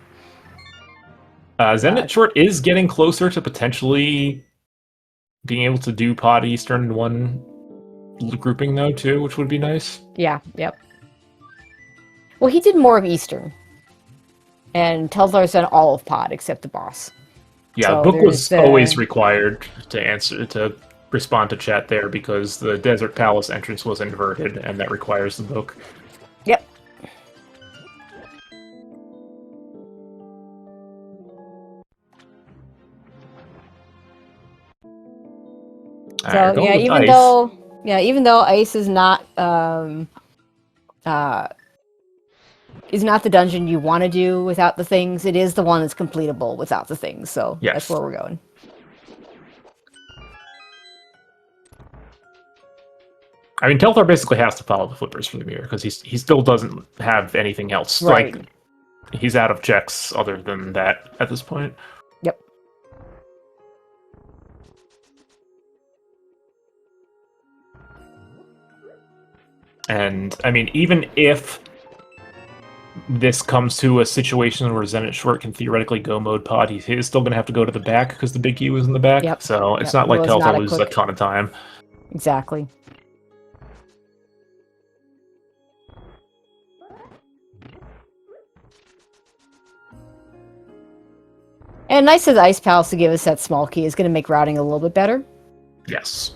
Zenitschwert is getting closer to potentially being able to do Pod Eastern in one grouping, though, too, which would be nice. Yeah, yep. Well, he did more of Eastern. And Telthar's done all of Pod except the boss. Yeah, so the book was always required to respond to chat there because the Desert Palace entrance was inverted, and that requires the book. Yep. So yeah, even though ice is not the dungeon you want to do without the things, it is the one that's completable without the things. So yes. That's where we're going. I mean, Telthar basically has to follow the flippers for the mirror because he still doesn't have anything else. Right. Like, he's out of checks other than that at this point. Yep. And, even if this comes to a situation where Zenitschwert can theoretically go mode Pod, he is still going to have to go to the back because the big U is in the back. Yep. So it's not like Telthar loses a ton of time. Exactly. And nice of the Ice Palace to give us that small key is going to make routing a little bit better. Yes.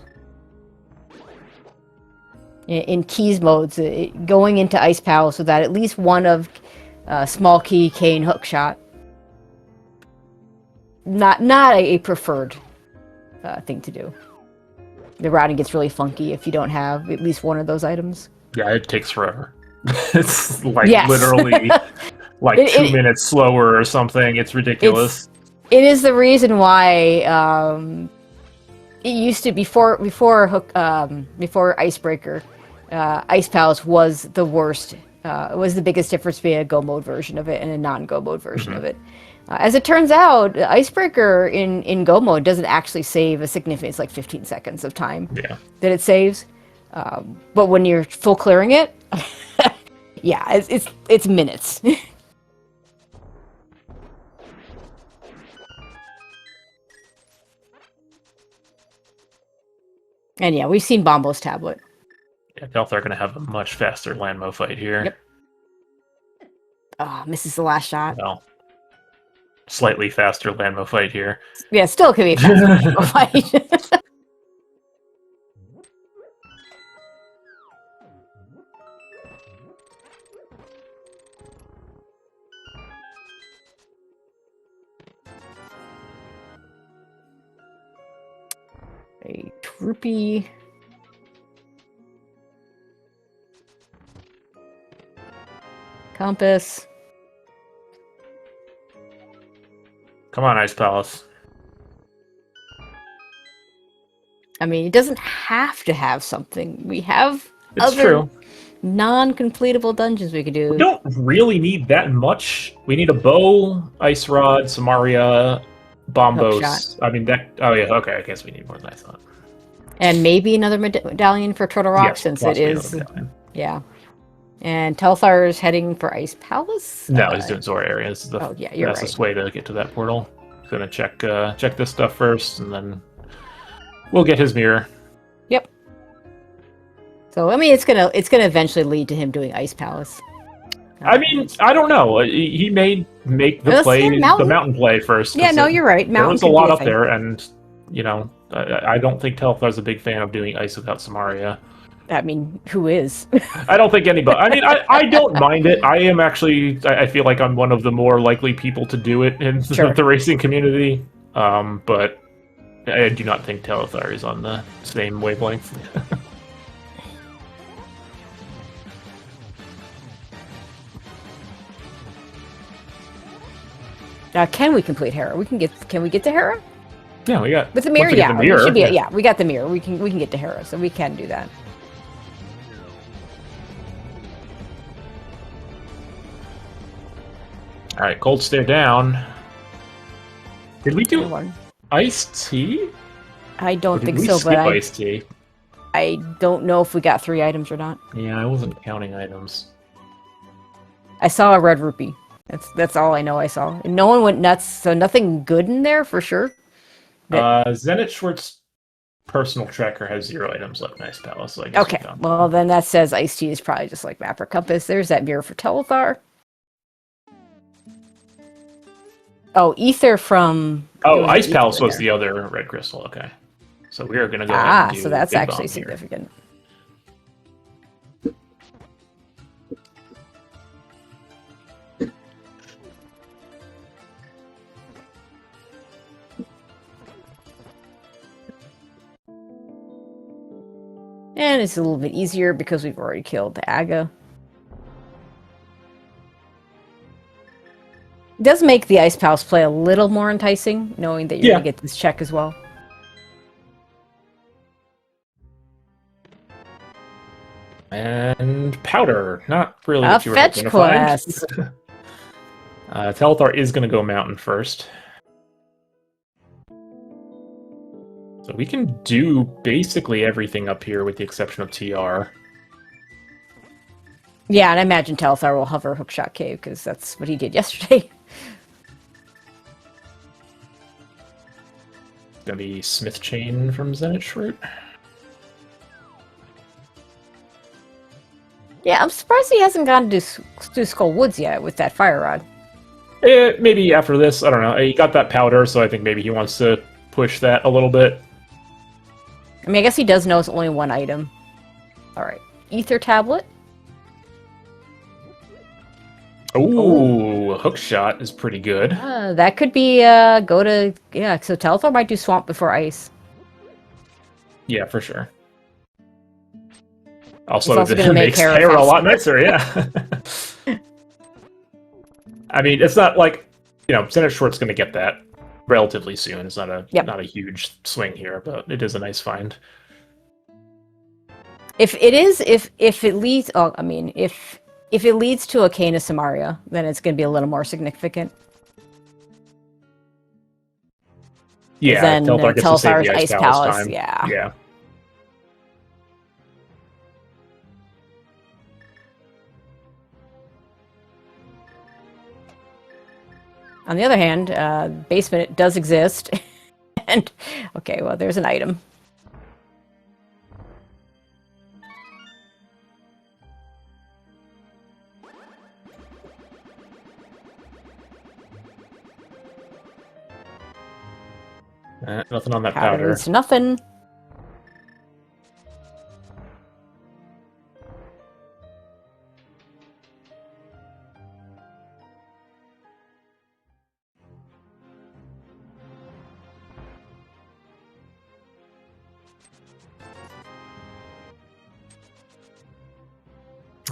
In keys modes, going into Ice Palace without at least one of small key, cane, hookshot. Not a preferred thing to do. The routing gets really funky if you don't have at least one of those items. Yeah, it takes forever. It's like yes. literally like 2 minutes slower or something. It's ridiculous. It is the reason why it used to before Icebreaker, Ice Palace was the worst. It was the biggest difference between a go mode version of it and a non-go mode version of it. As it turns out, Icebreaker in go mode doesn't actually save a significant. It's like 15 seconds of time that it saves. But when you're full clearing it, yeah, it's minutes. And yeah, we've seen Bombo's tablet. Yeah, Telthar are going to have a much faster Landmo fight here. Yep. Oh, misses the last shot. Well, slightly faster Landmo fight here. Yeah, still could be a faster Landmo fight. A droopy. Compass. Come on, Ice Palace. It doesn't have to have something. We have it's true. Non-completable dungeons we could do. We don't really need that much. We need a bow, Ice Rod, Samaria, Bombos. Oh yeah, okay. I guess we need more than I thought. And maybe another medallion for Turtle Rock, since it is. Yeah. And Telthar is heading for Ice Palace. No, he's doing Zora area. This is the fastest way to get to that portal. He's gonna check this stuff first, and then we'll get his mirror. Yep. So I mean, it's gonna eventually lead to him doing Ice Palace. I mean, I don't know. He may make the Let's play, see, Mountain. the mountain play first. Yeah, no, you're right. There Mountain was a could lot be a up thing. there, and you know, I don't think Telthar's a big fan of doing ice without Samaria. I mean, who is? I don't think anybody. I mean, I don't mind it. I am actually. I feel like I'm one of the more likely people to do it in Sure. the racing community. But I do not think Telethar is on the same wavelength. Can we complete Hera? Can we get to Hera? Yeah, we got With the mirror, once we get yeah. the mirror, We should be, yeah, we got the mirror. We can get to Hera, so we can do that. All right, cold stare down. Did we do One. iced tea? I don't Or did think we so, skip but iced tea? I don't know if we got 3 items or not. Yeah, I wasn't counting items. I saw a red rupee. That's all I know I saw. And no one went nuts, so nothing good in there for sure. Zenitschwert's personal tracker has 0 items left in Ice Palace, so I guess we Okay, found well then that says Ice Tea is probably just like Mapper Compass. There's that mirror for Telethar. Oh, Ether from... Oh, Ice Ether Palace in was there. the other red crystal, okay. So we are going to go ahead and do so that's Big actually Bomb here. significant. And it's a little bit easier because we've already killed the Aga. It does make the Ice Palace play a little more enticing, knowing that you're going to get this check as well. And powder, not really A what you were fetch hoping to find. quest. Telethar is going to go mountain first. So we can do basically everything up here with the exception of TR. Yeah, and I imagine Telethar will hover Hookshot Cave, because that's what he did yesterday. Gonna be Smith Chain from Zenitschwert. Yeah, I'm surprised he hasn't gone to Skull Woods yet with that fire rod. Maybe after this, I don't know. He got that powder, so I think maybe he wants to push that a little bit. I mean, I guess he does know it's only 1 item. Alright. Ether Tablet. Ooh, Hookshot is pretty good. That could be, go to... Yeah, so Telethar might do Swamp before Ice. Yeah, for sure. Also, It's also it gonna make makes Hera Hera a lot faster. nicer, yeah. I mean, it's not like, you know, Zenitschwert's going to get that relatively soon. It's not a huge swing here, but it is a nice find. If it leads... Oh, I mean, if it leads to a Cane of Samaria, then it's going to be a little more significant. Yeah, Then Telethar gets to save Telthar's the Ice Ice Palace, time. yeah. Yeah. On the other hand, basement does exist. And, okay, well, there's an item. Nothing on that Powder powder. leads to nothing.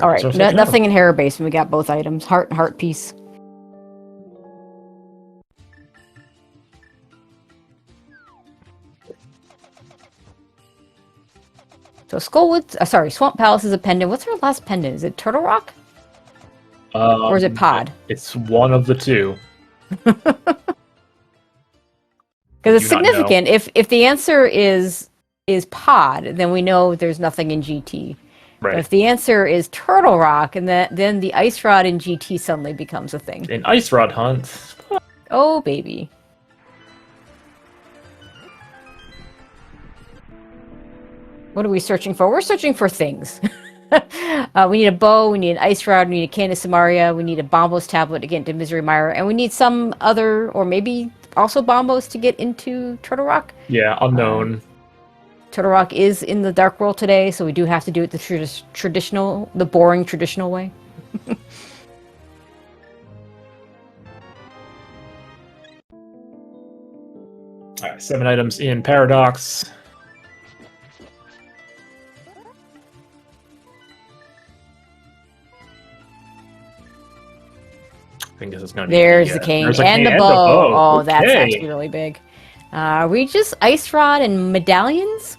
All right, nothing in Hera Basement. We got both items. Heart and heart piece. So Skullwood, sorry, Swamp Palace is a pendant. What's our last pendant? Is it Turtle Rock? Or is it Pod? It's one of the two. Because it's significant. If the answer is Pod, then we know there's nothing in GT. Right. But if the answer is Turtle Rock, and then the Ice Rod in GT suddenly becomes a thing. An Ice Rod hunt. Oh, baby. What are we searching for? We're searching for things. We need a bow, we need an ice rod, we need a cane of Samaria, we need a Bombos tablet to get into Misery Mire, and we need some other, or maybe also Bombos to get into Turtle Rock. Yeah, unknown. Turtle Rock is in the Dark World today, so we do have to do it the traditional, the boring traditional way. All right, 7 items in Paradox. I think this is going to be... There's the cane and the bow. Oh, that's actually really big. We just Ice Rod and medallions?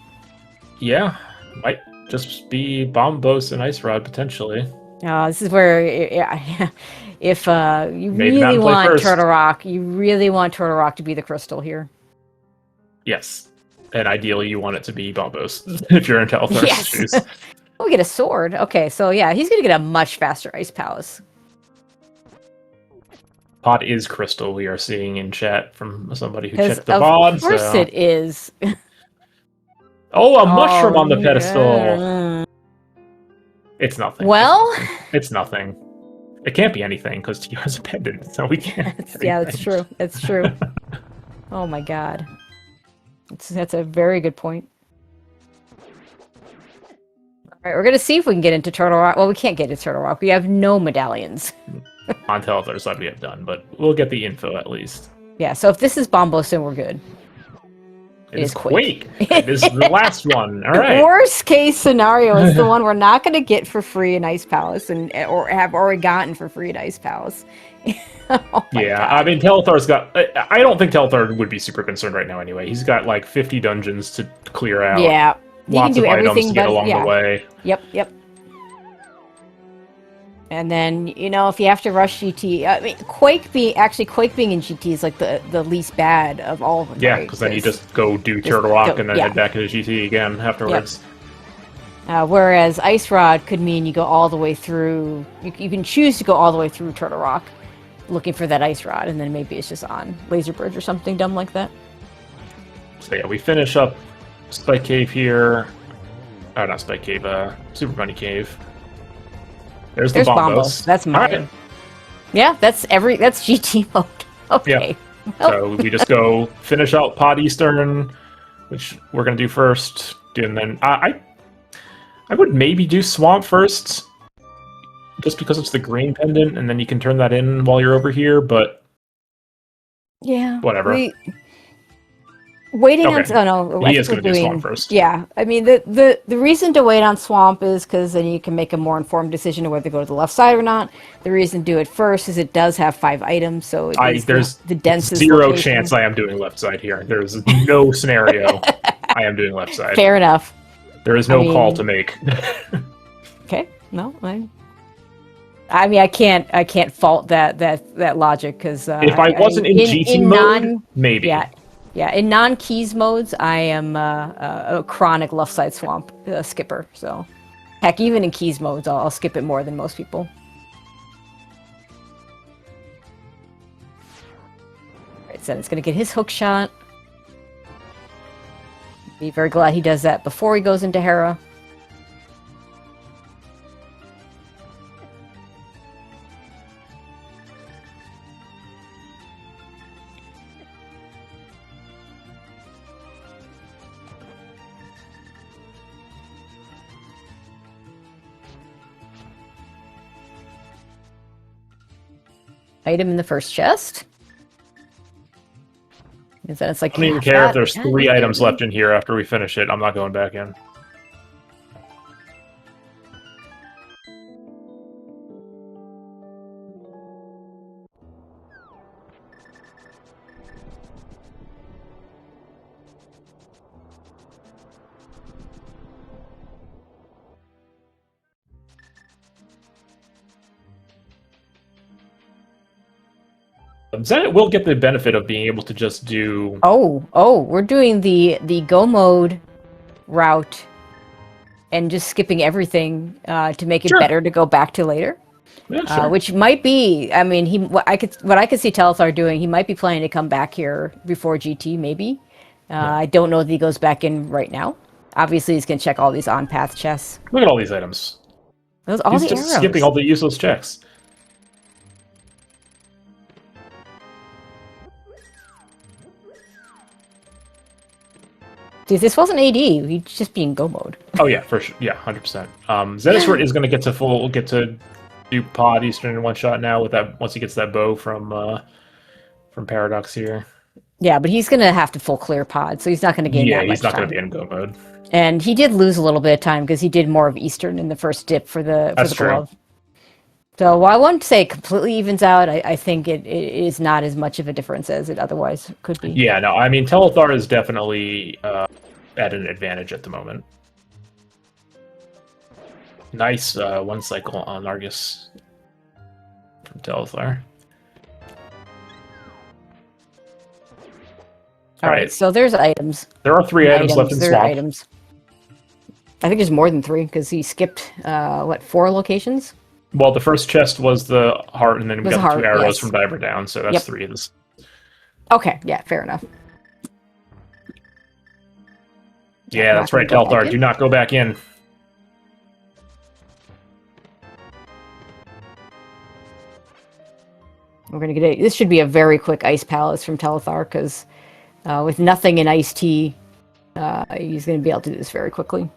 Yeah, might just be Bombos and Ice Rod, potentially. This is where, if you really want Turtle Rock, you really want Turtle Rock to be the crystal here. Yes, and ideally you want it to be Bombos, if you're in Telethar's shoes. Oh, we get a sword. Okay, so yeah, he's going to get a much faster Ice Palace. Pod is crystal, we are seeing in chat from somebody who checked the VOD. Of course it is. Oh, a mushroom on the pedestal. It's nothing. Well, it's nothing. It can't be anything because Tio has a pendant, so we can't. Yeah, that's true. That's true. Oh my god, that's a very good point. All right, we're gonna see if we can get into Turtle Rock. Well, we can't get into Turtle Rock. We have no medallions. On Telethar's side, we have done, but we'll get the info at least. Yeah. So if this is Bombos, then we're good. It is Quake. It is the last one. All right. Worst case scenario is the one we're not going to get for free in Ice Palace, or have already gotten for free at Ice Palace. Oh yeah, God. I mean, Telethar's got... I don't think Telethar would be super concerned right now anyway. He's got like 50 dungeons to clear out. Yeah. Lots of items to get along the way. Yep. And then, if you have to rush GT, I mean, Quake being in GT is like the least bad of all of them. Yeah, because then you just go do Turtle Rock and then head back into GT again afterwards. Yep. Whereas Ice Rod could mean you go all the way through. You can choose to go all the way through Turtle Rock, looking for that Ice Rod, and then maybe it's just on Laser Bridge or something dumb like that. So yeah, we finish up Spike Cave here. Oh, not Spike Cave. Super Bunny Cave. There's the Bombos. That's mine. Right. Yeah, that's GT mode. Okay. Yeah. So we just go finish out Pod Eastern, which we're gonna do first, and then I would maybe do Swamp first, just because it's the green pendant, and then you can turn that in while you're over here. But yeah, whatever. Waiting on he is going to do Swamp first. Yeah, I mean the reason to wait on Swamp is because then you can make a more informed decision of whether to go to the left side or not. The reason to do it first is it does have 5 items, so there's the densest. Zero chance I am doing left side here. There's no scenario I am doing left side. Fair enough. There is no call to make. Okay, no, I mean, I can't fault that logic because if I wasn't in GT mode, maybe. Yeah, in non-keys modes, I am a chronic left side Swamp skipper. So, heck, even in keys modes, I'll skip it more than most people. Alright, so it's going to get his hook shot. Be very glad he does that before he goes into Hera. Item in the first chest. And then it's like, I don't even care if there's 3 items left in here after we finish it. I'm not going back in. Zenit will get the benefit of being able to just do... Oh, we're doing the go mode route and just skipping everything to make it better to go back to later. Yeah, sure. Which might be, I mean, what I could see Telethar doing, he might be planning to come back here before GT, maybe. I don't know that he goes back in right now. Obviously, he's going to check all these on-path chests. Look at all these items. Those all He's the just arrows. skipping all the useless checks. Dude, this wasn't AD. He's just being go mode. Oh yeah, for sure. Yeah, 100%. Zenitschwert is going to get to do Pod Eastern in one shot now with that once he gets that bow from Paradox here. Yeah, but he's going to have to full clear pod, so he's not going to gain that much time. He's not going to be in go mode. And he did lose a little bit of time because he did more of Eastern in the first dip for the glove. So while I won't say it completely evens out, I think it is not as much of a difference as it otherwise could be. Yeah, no, I mean, telethar is definitely at an advantage at the moment. Nice one cycle on Argus from telethar. All right, so there's items. There are 3 items left in there Swamp. Are items. I think there's more than 3 because he skipped, 4 locations? Well, the first chest was the heart, and then we got the 2 arrows from Diver Down, so that's 3 of this. Okay, yeah, fair enough. Yeah, that's right, telethar. Do not go back in. We're gonna get this should be a very quick Ice Palace from telethar because with nothing in Ice Tea, he's gonna be able to do this very quickly.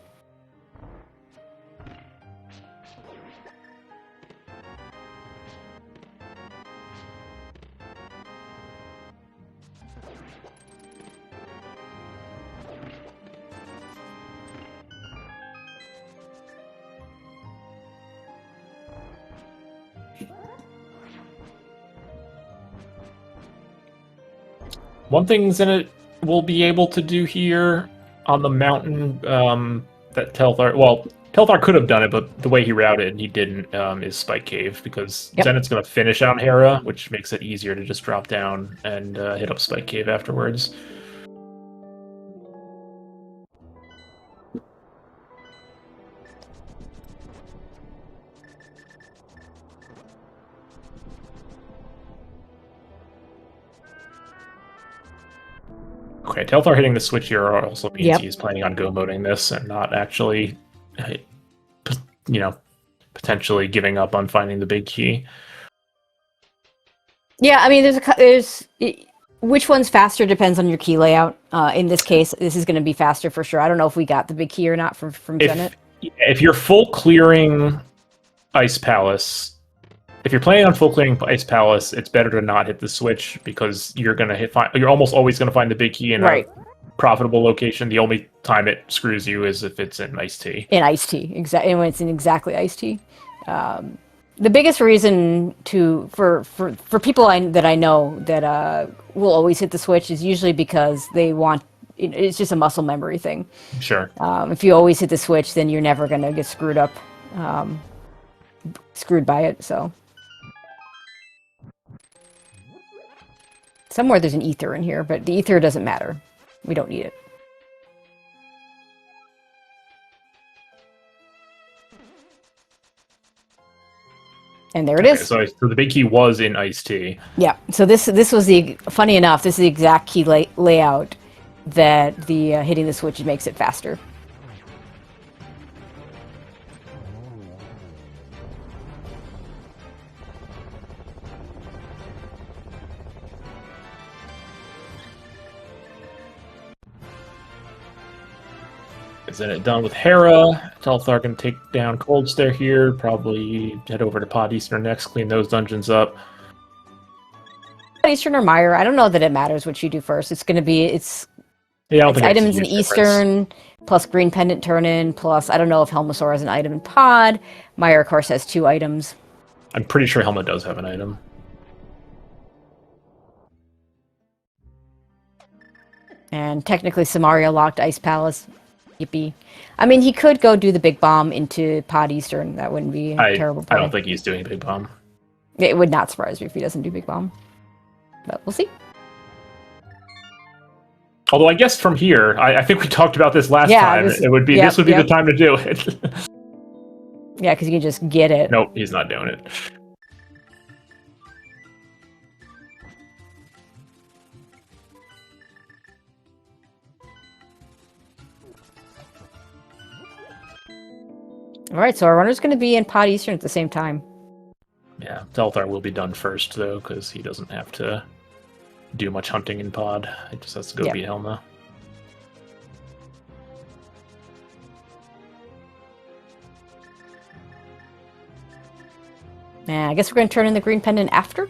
One thing Zenit will be able to do here on the mountain that telethar... Well, telethar could have done it, but the way he routed and he didn't is Spike Cave, because Zenit's going to finish out Hera, which makes it easier to just drop down and hit up Spike Cave afterwards. Okay, telethar hitting the switch here also means he's planning on go-moding this and not actually, potentially giving up on finding the big key. Yeah, I mean, there's which one's faster depends on your key layout. In this case, this is going to be faster for sure. I don't know if we got the big key or not from Zenit. If you're full clearing Ice Palace... If you're planning on full clearing Ice Palace, it's better to not hit the switch because you're almost always going to find the big key in a profitable location. The only time it screws you is if it's in Ice Tea. In Ice Tea, exactly. When it's in exactly Ice Tea. The biggest reason for people that I know that will always hit the switch is usually because they want. It's just a muscle memory thing. Sure. If you always hit the switch, then you're never going to get screwed up, screwed by it. So. Somewhere there's an ether in here, but the ether doesn't matter. We don't need it. And there it is. So the big key was in Ice Tea. Yeah. So this was funny enough, this is the exact key layout that the hitting the switch makes it faster. Zenit done with Hera. telethar can take down Cold Stare here. Probably head over to Pod Eastern next, clean those dungeons up. Eastern or Mire, I don't know that it matters what you do first. It's going to be it's items in Eastern plus Green Pendant turn in plus I don't know if Helmasaur has an item in Pod. Mire of course has 2 items. I'm pretty sure Helma does have an item. And technically Samaria locked Ice Palace. Yippee. I mean, he could go do the Big Bomb into Pod Eastern. That wouldn't be a terrible play. I don't think he's doing Big Bomb. It would not surprise me if he doesn't do Big Bomb. But we'll see. Although I guess from here, I think we talked about this last time. This would be the time to do it. Yeah, because you can just get it. Nope, he's not doing it. All right, so our runner's going to be in Pod Eastern at the same time. Yeah, Telethar will be done first, though, because he doesn't have to do much hunting in Pod. He just has to go beat Helma. Yeah, I guess we're going to turn in the green pendant after?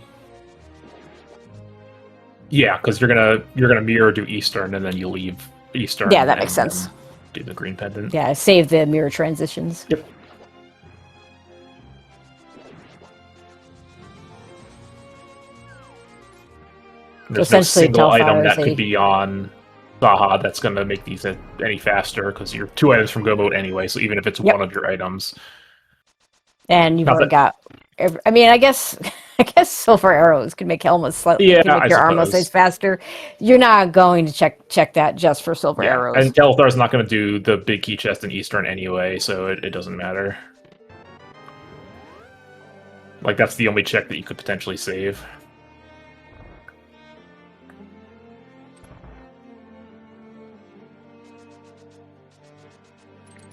Yeah, because you're gonna mirror do Eastern, and then you leave Eastern. Yeah, that makes sense. Do the green pendant. Yeah, save the mirror transitions. Yep. There's no single item that could be on Zaha that's going to make these any faster, because you're 2 items from go mode anyway, so even if it's one of your items. And you've already got... I mean, I guess silver arrows can make helmets slightly... Yeah, can make your armor size faster. You're not going to check that just for silver arrows. And Telethar's not going to do the big key chest in Eastern anyway, so it doesn't matter. Like, that's the only check that you could potentially save.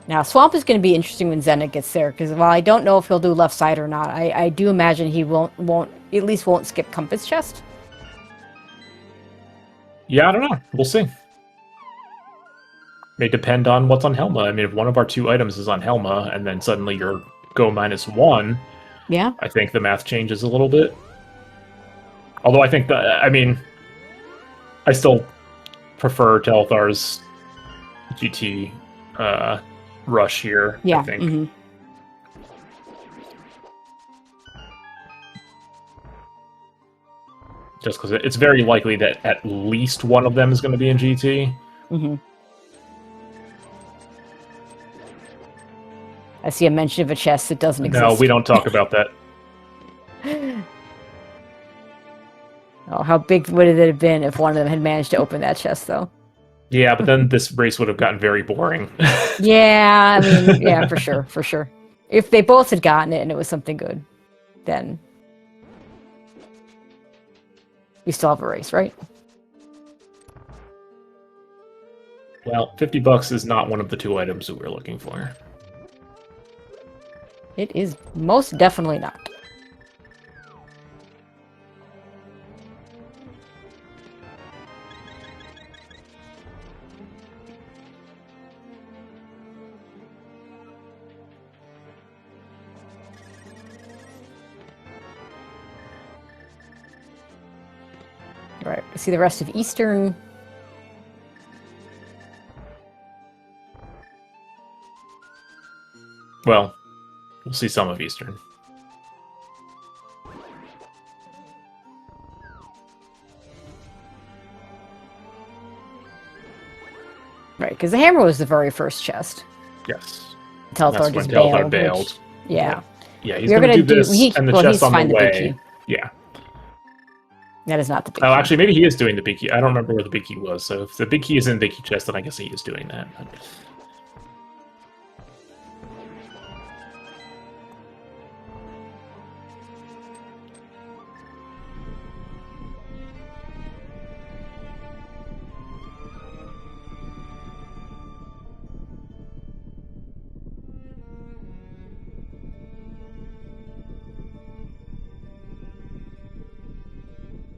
Now, Swamp is going to be interesting when Zenit gets there, because while I don't know if he'll do left side or not, I do imagine he won't skip Compass Chest. Yeah, I don't know. We'll see. May depend on what's on Helma. I mean, if one of our 2 items is on Helma, and then suddenly you're go -1, yeah, I think the math changes a little bit. Although I think that, I mean, I still prefer Telethar's GT rush here, I think. Mm-hmm. Just because it's very likely that at least one of them is going to be in GT. Mm-hmm. I see a mention of a chest that doesn't exist. No, we don't talk about that. Oh, how big would it have been if one of them had managed to open that chest, though? Yeah, but then this race would have gotten very boring. Yeah, I mean, yeah, for sure. If they both had gotten it and it was something good, then we still have a race, right? Well, $50 is not one of the 2 items that we're looking for. It is most definitely not. All right, see the rest of Eastern. Well, we'll see some of Eastern. Right, because the hammer was the very first chest. Yes. Telethar just bailed. Yeah. Yeah, he's going to do this and the chest on the way. Yeah. That is not the big key. Oh, actually, maybe he is doing the big key. I don't remember where the big key was. So if the big key is in the big key chest, then I guess he is doing that.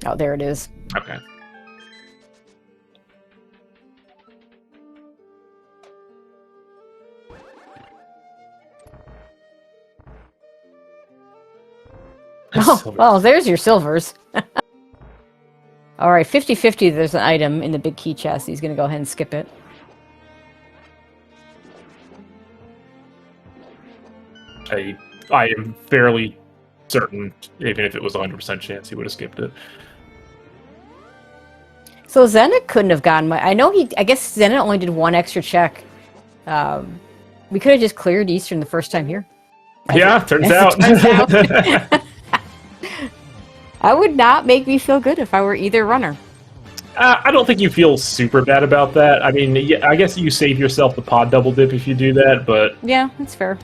Oh, there it is. Okay. Oh, there's your silvers. All right, 50-50, there's an item in the big key chest. He's going to go ahead and skip it. I am fairly certain, even if it was a 100% chance, he would have skipped it. So Zenit couldn't have gotten I guess Zenit only did 1 extra check. We could have just cleared Eastern the first time here. Turns out. That would not make me feel good if I were either runner. I don't think you feel super bad about that. I mean, yeah, I guess you save yourself the pod double dip if you do that, but... Yeah, that's fair.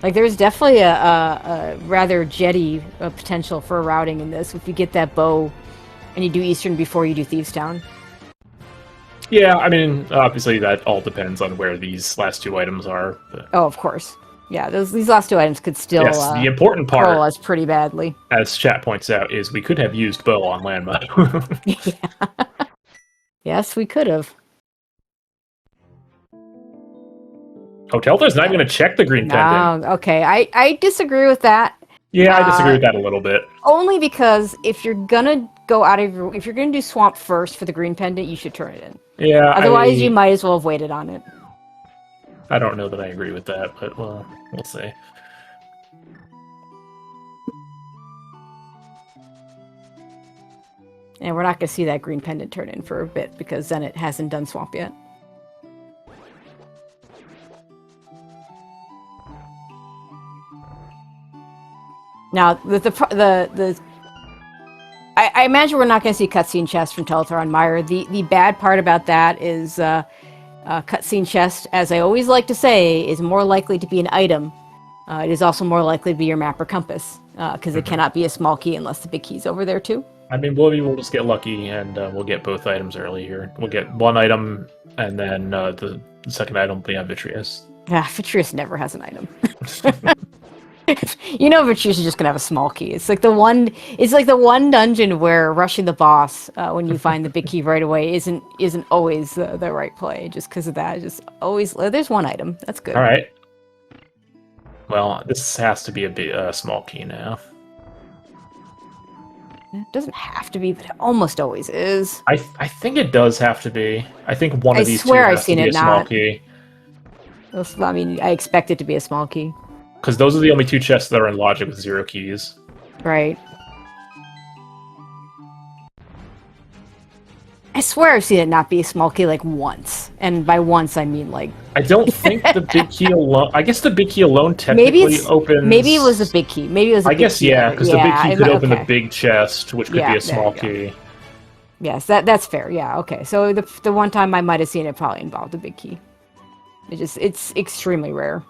Like, there's definitely a rather jetty potential for routing in this if you get that bow And you do Eastern before you do Thieves Town. Yeah, I mean, obviously that all depends on where these last two items are. But... Oh, of course. Yeah, these last two items could still yes, the important roll part, us pretty badly. as chat points out, is we could have used bow on land mode. Yeah. Yes, we could have. Oh, Telthar's not even going to check the green pendant. Okay. I disagree with that. Yeah, I disagree with that a little bit. Only because if you're gonna go out of if you're gonna do swamp first for the green pendant, you should turn it in. Yeah. Otherwise, you might as well have waited on it. I don't know that I agree with that, but well, we'll see. And we're not gonna see that green pendant turn in for a bit because Zenit hasn't done swamp yet. Now, I imagine we're not going to see cutscene chest from Telethar on Meyer. The bad part about that is cutscene chest, as I always like to say, is more likely to be an item. It is also more likely to be your map or compass, because it cannot be a small key unless the big key's over there too. I mean, we'll just get lucky, and we'll get both items early here. We'll get one item, and then the second item will be on Vitreous. Yeah, Vitreous never has an item. You know, Vitreous is just gonna have a small key. It's like the one dungeon where rushing the boss when you find the big key right away isn't always the right play. Just because of that, just always there's one item. That's good. All right. Well, this has to be a small key now. It doesn't have to be, but it almost always is. I think it does have to be. I think one of these two has to be a small key. I mean, I expect it to be a small key. Because those are the only two chests that are in logic with 0 keys. Right. I swear I've seen it not be a small key like once. And by once, I mean like... I don't think the big key alone... I guess the big key alone technically opens... Maybe it was a big key. Maybe it was a big key. I guess, yeah, because the big key could open the big chest, which could be a small key. Yes, that's fair. Yeah, okay. So the one time I might have seen it probably involved a big key. It's extremely rare.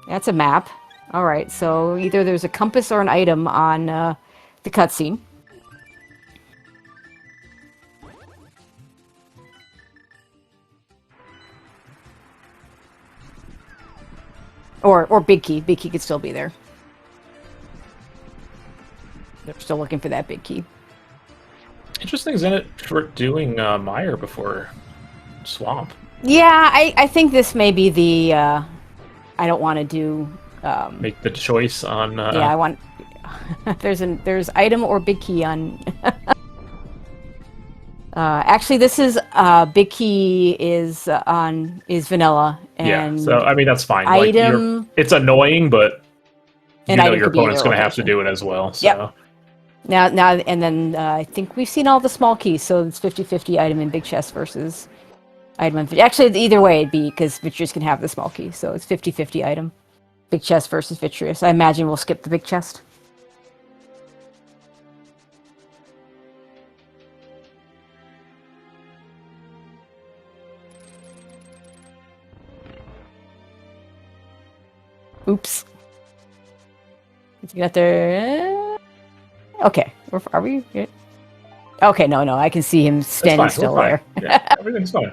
That's a map. All right, so either there's a compass or an item on the cutscene. Or big key. Big key could still be there. They're still looking for that big key. Interesting, Zenit, for doing Meyer before Swamp. Yeah, I think this may be the... I don't want to do... make the choice on... Yeah, I want... there's item or big key on... actually, this is... big key is vanilla. And yeah, so, I mean, that's fine. Item... Like, it's annoying, but you know your opponent's going to have to location. do it as well. So. Yep. Now, and then I think we've seen all the small keys, so it's 50-50 item in big chest versus... item. Actually, either way it'd be, because Vitreous can have the small key, so it's 50-50 item. Big chest versus Vitreous. I imagine we'll skip the big chest. Oops. Did you get there? Okay. Are we? Okay, no, I can see him standing still there. Yeah, everything's fine.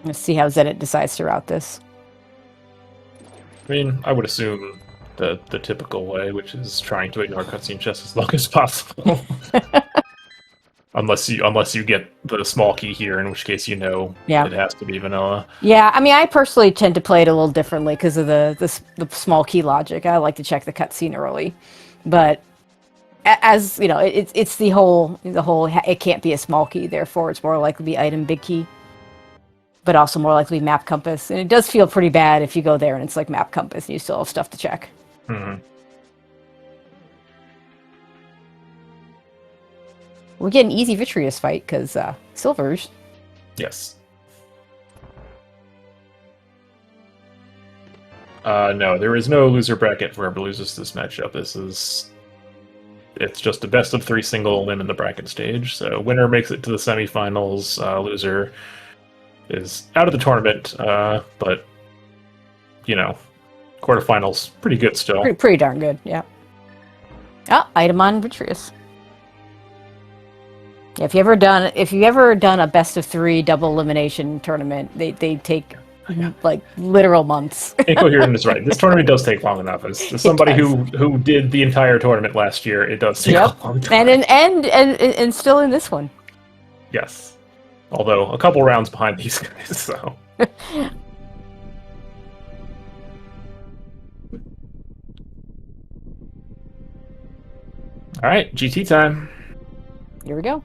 Let's see how Zenit decides to route this. I mean, I would assume the typical way, which is trying to ignore cutscene chests as long as possible. unless you get the small key here, in which case it has to be vanilla. Yeah, I mean, I personally tend to play it a little differently because of the small key logic. I like to check the cutscene early, but as you know, it's the whole it can't be a small key, therefore it's more likely to be item big key. But also more likely map compass. And it does feel pretty bad if you go there and it's like map compass and you still have stuff to check. Mm-hmm. We get an easy Vitreous fight because silvers. Yes. No, there is no loser bracket for whoever loses this matchup. It's just a best of 3 single win in the bracket stage. So winner makes it to the semifinals. Loser is out of the tournament. But you know, quarterfinals pretty good still. Pretty darn good. Yeah. Oh, item on Vitreous. Yeah, if you ever done a best of 3 double elimination tournament, they take like literal months. Incoherent is right. This tournament does take long enough. As somebody who did the entire tournament last year, it does take a long time. And still in this one. Yes. Although a couple rounds behind these guys, so. All right, GT time. Here we go.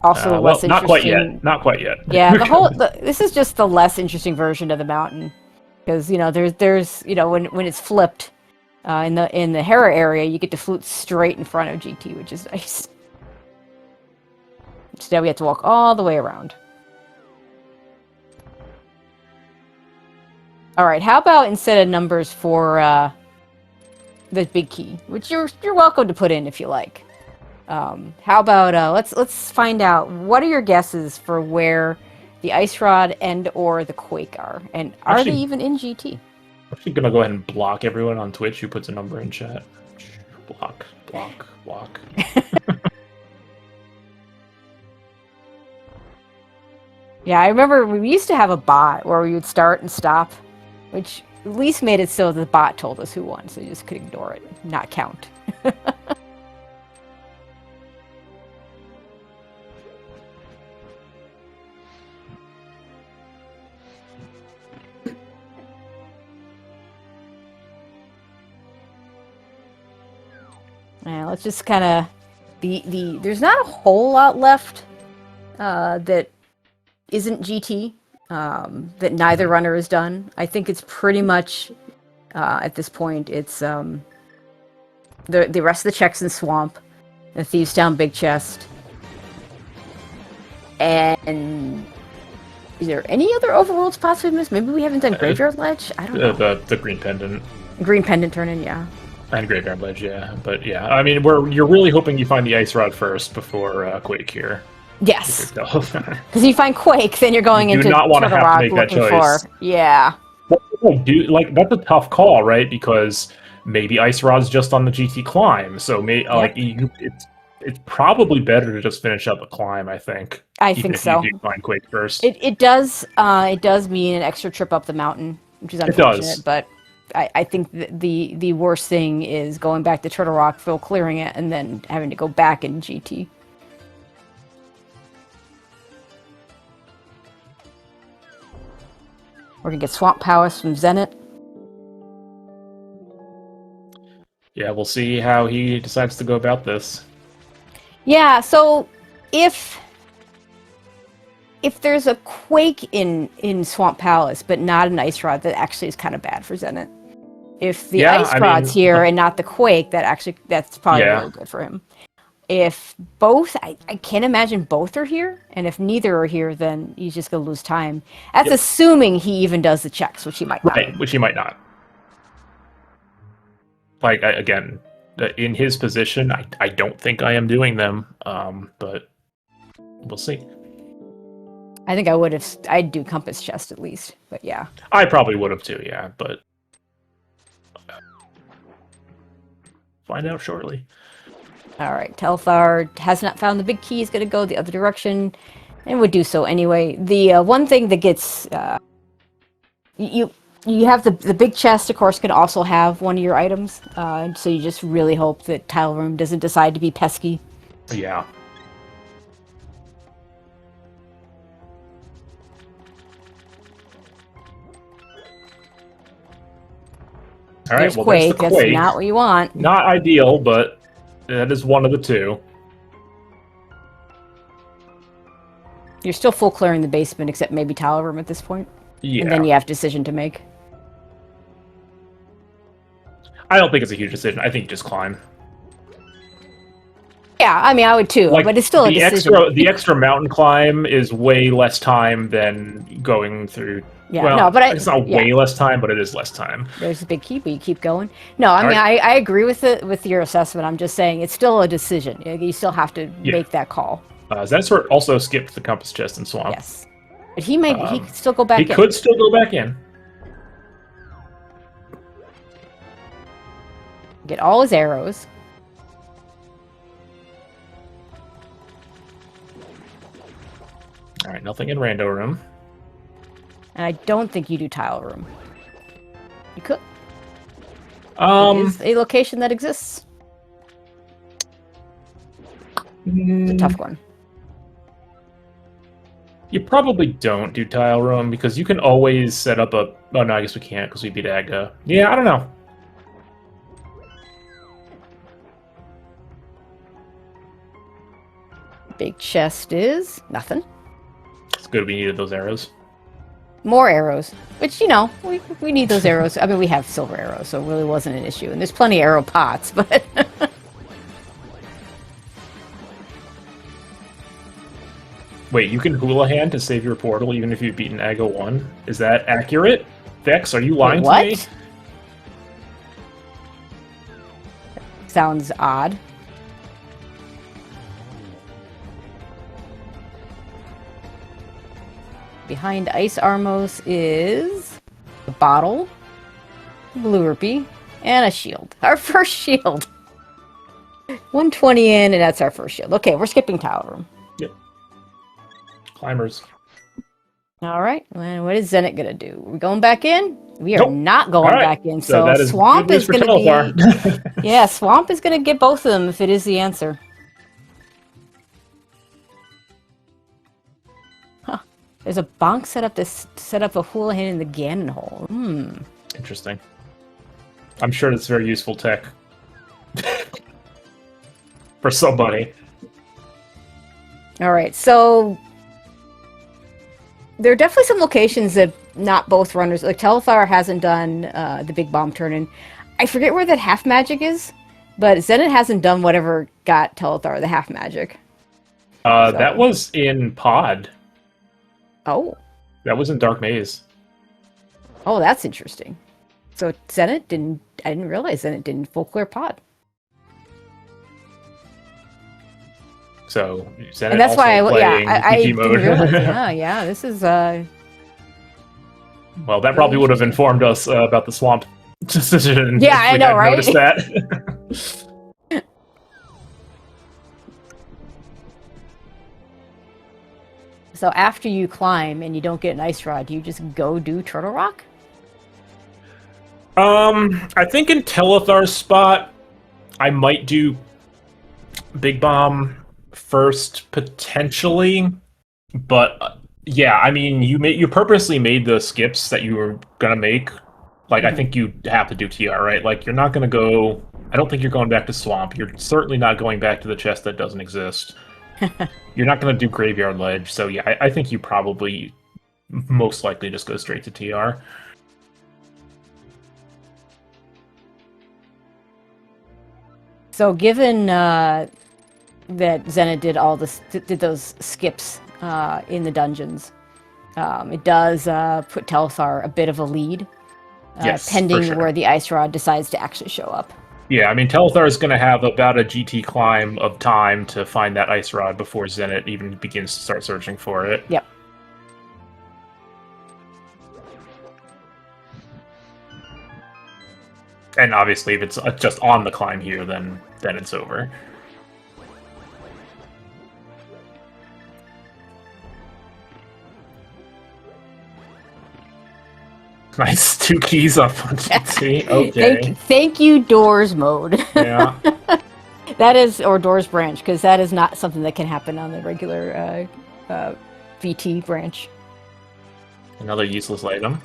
Also, well, not quite yet. Not quite yet. Yeah, this is just the less interesting version of the mountain, because there's when it's flipped in the Hera area, you get to float straight in front of GT, which is nice. Instead, we have to walk all the way around. All right, how about instead of numbers for the big key, which you're welcome to put in if you like. How about let's find out, what are your guesses for where the Ice Rod and or the Quake are, and are they even in GT? I'm actually gonna go ahead and block everyone on Twitch who puts a number in chat. Block. Yeah, I remember we used to have a bot where we would start and stop, which at least made it so the bot told us who won, so you just could ignore it, not count. Yeah, let's just kind of there's not a whole lot left that isn't GT, that neither runner has done. I think it's pretty much at this point it's the rest of the checks in Swamp, the Thieves Town Big Chest, and is there any other overworld spots we've missed? Maybe we haven't done Graveyard Ledge? I don't know. The Green Pendant. Green Pendant turn-in, yeah. And Graveyard Ledge, yeah. But yeah, I mean, you're really hoping you find the Ice Rod first before Quake here. Yes. Because if you find Quake, then you're going into not want to have to make that choice. Yeah. That's a tough call, right? Because maybe Ice Rod's just on the GT climb, so it's probably better to just finish up a climb. I think. I think so. If you do find Quake first. It does mean an extra trip up the mountain, which is unfortunate, but. I think the worst thing is going back to Turtle Rock, full clearing it, and then having to go back in GT. We're gonna get Swamp Palace from Zenit. Yeah, we'll see how he decides to go about this. Yeah, so if there's a Quake in Swamp Palace, but not an Ice Rod, that actually is kind of bad for Zenit. If the Ice Rod's here and not the Quake, that's probably really good for him. If both, I can't imagine both are here, and if neither are here, then he's just going to lose time. That's assuming he even does the checks, which he might not. Right, which he might not. Like, again, in his position, I don't think I am doing them, but we'll see. I think I'd do Compass Chest at least, but yeah. I probably would have too, yeah, but find out shortly. All right, Telethar has not found the big key, is going to go the other direction, and would do so anyway. The one thing that gets you have the big chest, of course, can also have one of your items, so you just really hope that Tile Room doesn't decide to be pesky. Yeah. All right, there's well, Quake. there's the Quake. That's not what you want. Not ideal, but that is one of the two. You're still full clearing the basement, except maybe Tile Room at this point. Yeah. And then you have a decision to make. I don't think it's a huge decision. I think you just climb. Yeah, I mean, I would too, but it's still a decision. The extra mountain climb is way less time than going through. Yeah, well, no, but it's not way less time, but it is less time. There's a big key, but you keep going. No, I mean, I agree with your assessment. I'm just saying it's still a decision. You still have to make that call. Zenitschwert also skipped the compass chest and swamp. Yes, but he could still go back. He could still go back in. Get all his arrows. All right, nothing in rando room. And I don't think you do tile room. You could. It is a location that exists. It's a tough one. You probably don't do tile room because you can always set up a. Oh no, I guess we can't because we beat Aga. Yeah, I don't know. Big chest is nothing. It's good we needed those arrows. More arrows, which, you know, we need those arrows. I mean, we have silver arrows, so it really wasn't an issue. And there's plenty of arrow pots, but... Wait, you can hula hand to save your portal even if you've beaten Aga 1? Is that accurate? Vex, are you lying to me? Sounds odd. Behind Ice Armos is a bottle, blue rupee, and a shield. Our first shield. 120 in, and that's our first shield. Okay, we're skipping tile room. Yep. Climbers. All right. And what is Zenit going to do? Are we going back in? We are not going back in. So Swamp is going to be... yeah, Swamp is going to get both of them if it is the answer. There's a bonk set up a hula hand in the Ganon hole. Interesting. I'm sure it's very useful tech. For somebody. Alright, so... There are definitely some locations that not both runners... Like, Telethar hasn't done the Big Bomb turn-in. I forget where that half magic is, but Zenit hasn't done whatever got Telethar the half magic. That was in Pod. Oh. That was in Dark Maze. Oh, that's interesting. So Zenit didn't... I didn't realize Zenit didn't full clear Pod. So Zenit and that's why I PG mode. Didn't realize, yeah, this is... Well, that probably would have informed us about the swamp decision. Yeah, I know, right? Noticed that. So after you climb and you don't get an ice rod, you just go do Turtle Rock? I think in Telethar's spot, I might do Big Bomb first, potentially. But yeah, I mean, you purposely made the skips that you were gonna make. Like, I think you have to do TR, right? Like, you're not gonna go... I don't think you're going back to Swamp. You're certainly not going back to the chest that doesn't exist. You're not going to do Graveyard Ledge, so yeah, I think you probably most likely just go straight to TR. So given that Zenit did those skips in the dungeons, it does put Telethar a bit of a lead, yes, pending where the Ice Rod decides to actually show up. Yeah, I mean, Telethar is going to have about a GT climb of time to find that Ice Rod before Zenit even begins to start searching for it. Yep. And obviously, if it's just on the climb here, then it's over. Nice, 2 keys up on GT. Okay. Thank you, Doors mode. Yeah. That is, or Doors branch, because that is not something that can happen on the regular VT branch. Another useless item.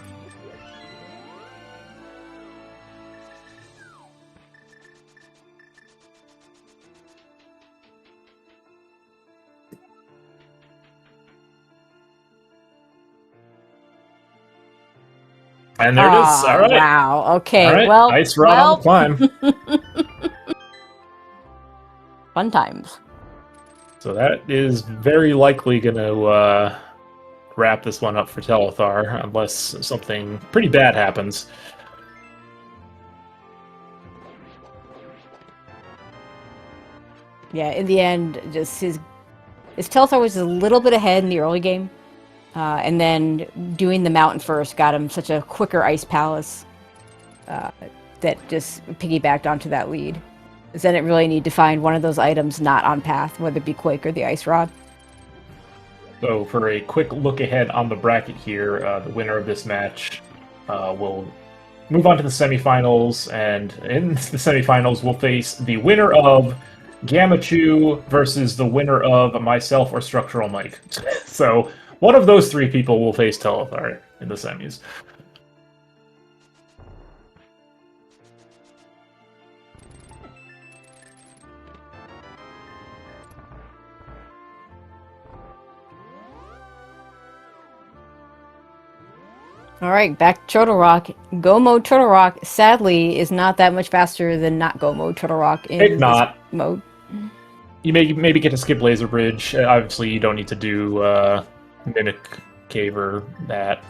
And there it is. All right. Wow. Okay. All right. Well, Ice Rod on the climb. Fun times. So that is very likely going to wrap this one up for Telethar, unless something pretty bad happens. Yeah, in the end, just his Telethar was a little bit ahead in the early game, and then doing the mountain first got him such a quicker ice palace that just piggybacked onto that lead. Then it really need to find one of those items not on path, whether it be Quake or the Ice Rod. So for a quick look ahead on the bracket here, the winner of this match will move on to the semifinals, and in the semifinals we'll face the winner of Gamachu versus the winner of myself or Structural Mike. So one of those three people will face Telethar in the semis. All right, back to Turtle Rock. Go mode Turtle Rock, sadly, is not that much faster than not go mode Turtle Rock in It's not. this mode. You maybe get to skip Laser Bridge. Obviously, you don't need to do Mimic Cave or that.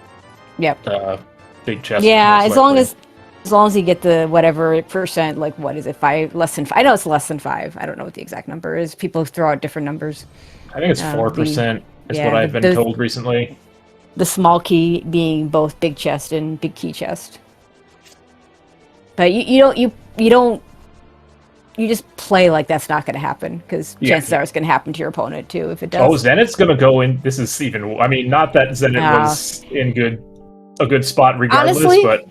Yep. Big chest. Yeah, as long as you get the whatever percent, like what is it, 5, less than 5? I know it's less than 5. I don't know what the exact number is. People throw out different numbers. I think it's 4%. Is what I've been told recently. The small key being both big chest and big key chest. But you just play like that's not going to happen, because chances are it's going to happen to your opponent too if it does. Oh, Zenit's going to go in. This is even. I mean, not that Zenit was in a good spot regardless, honestly, but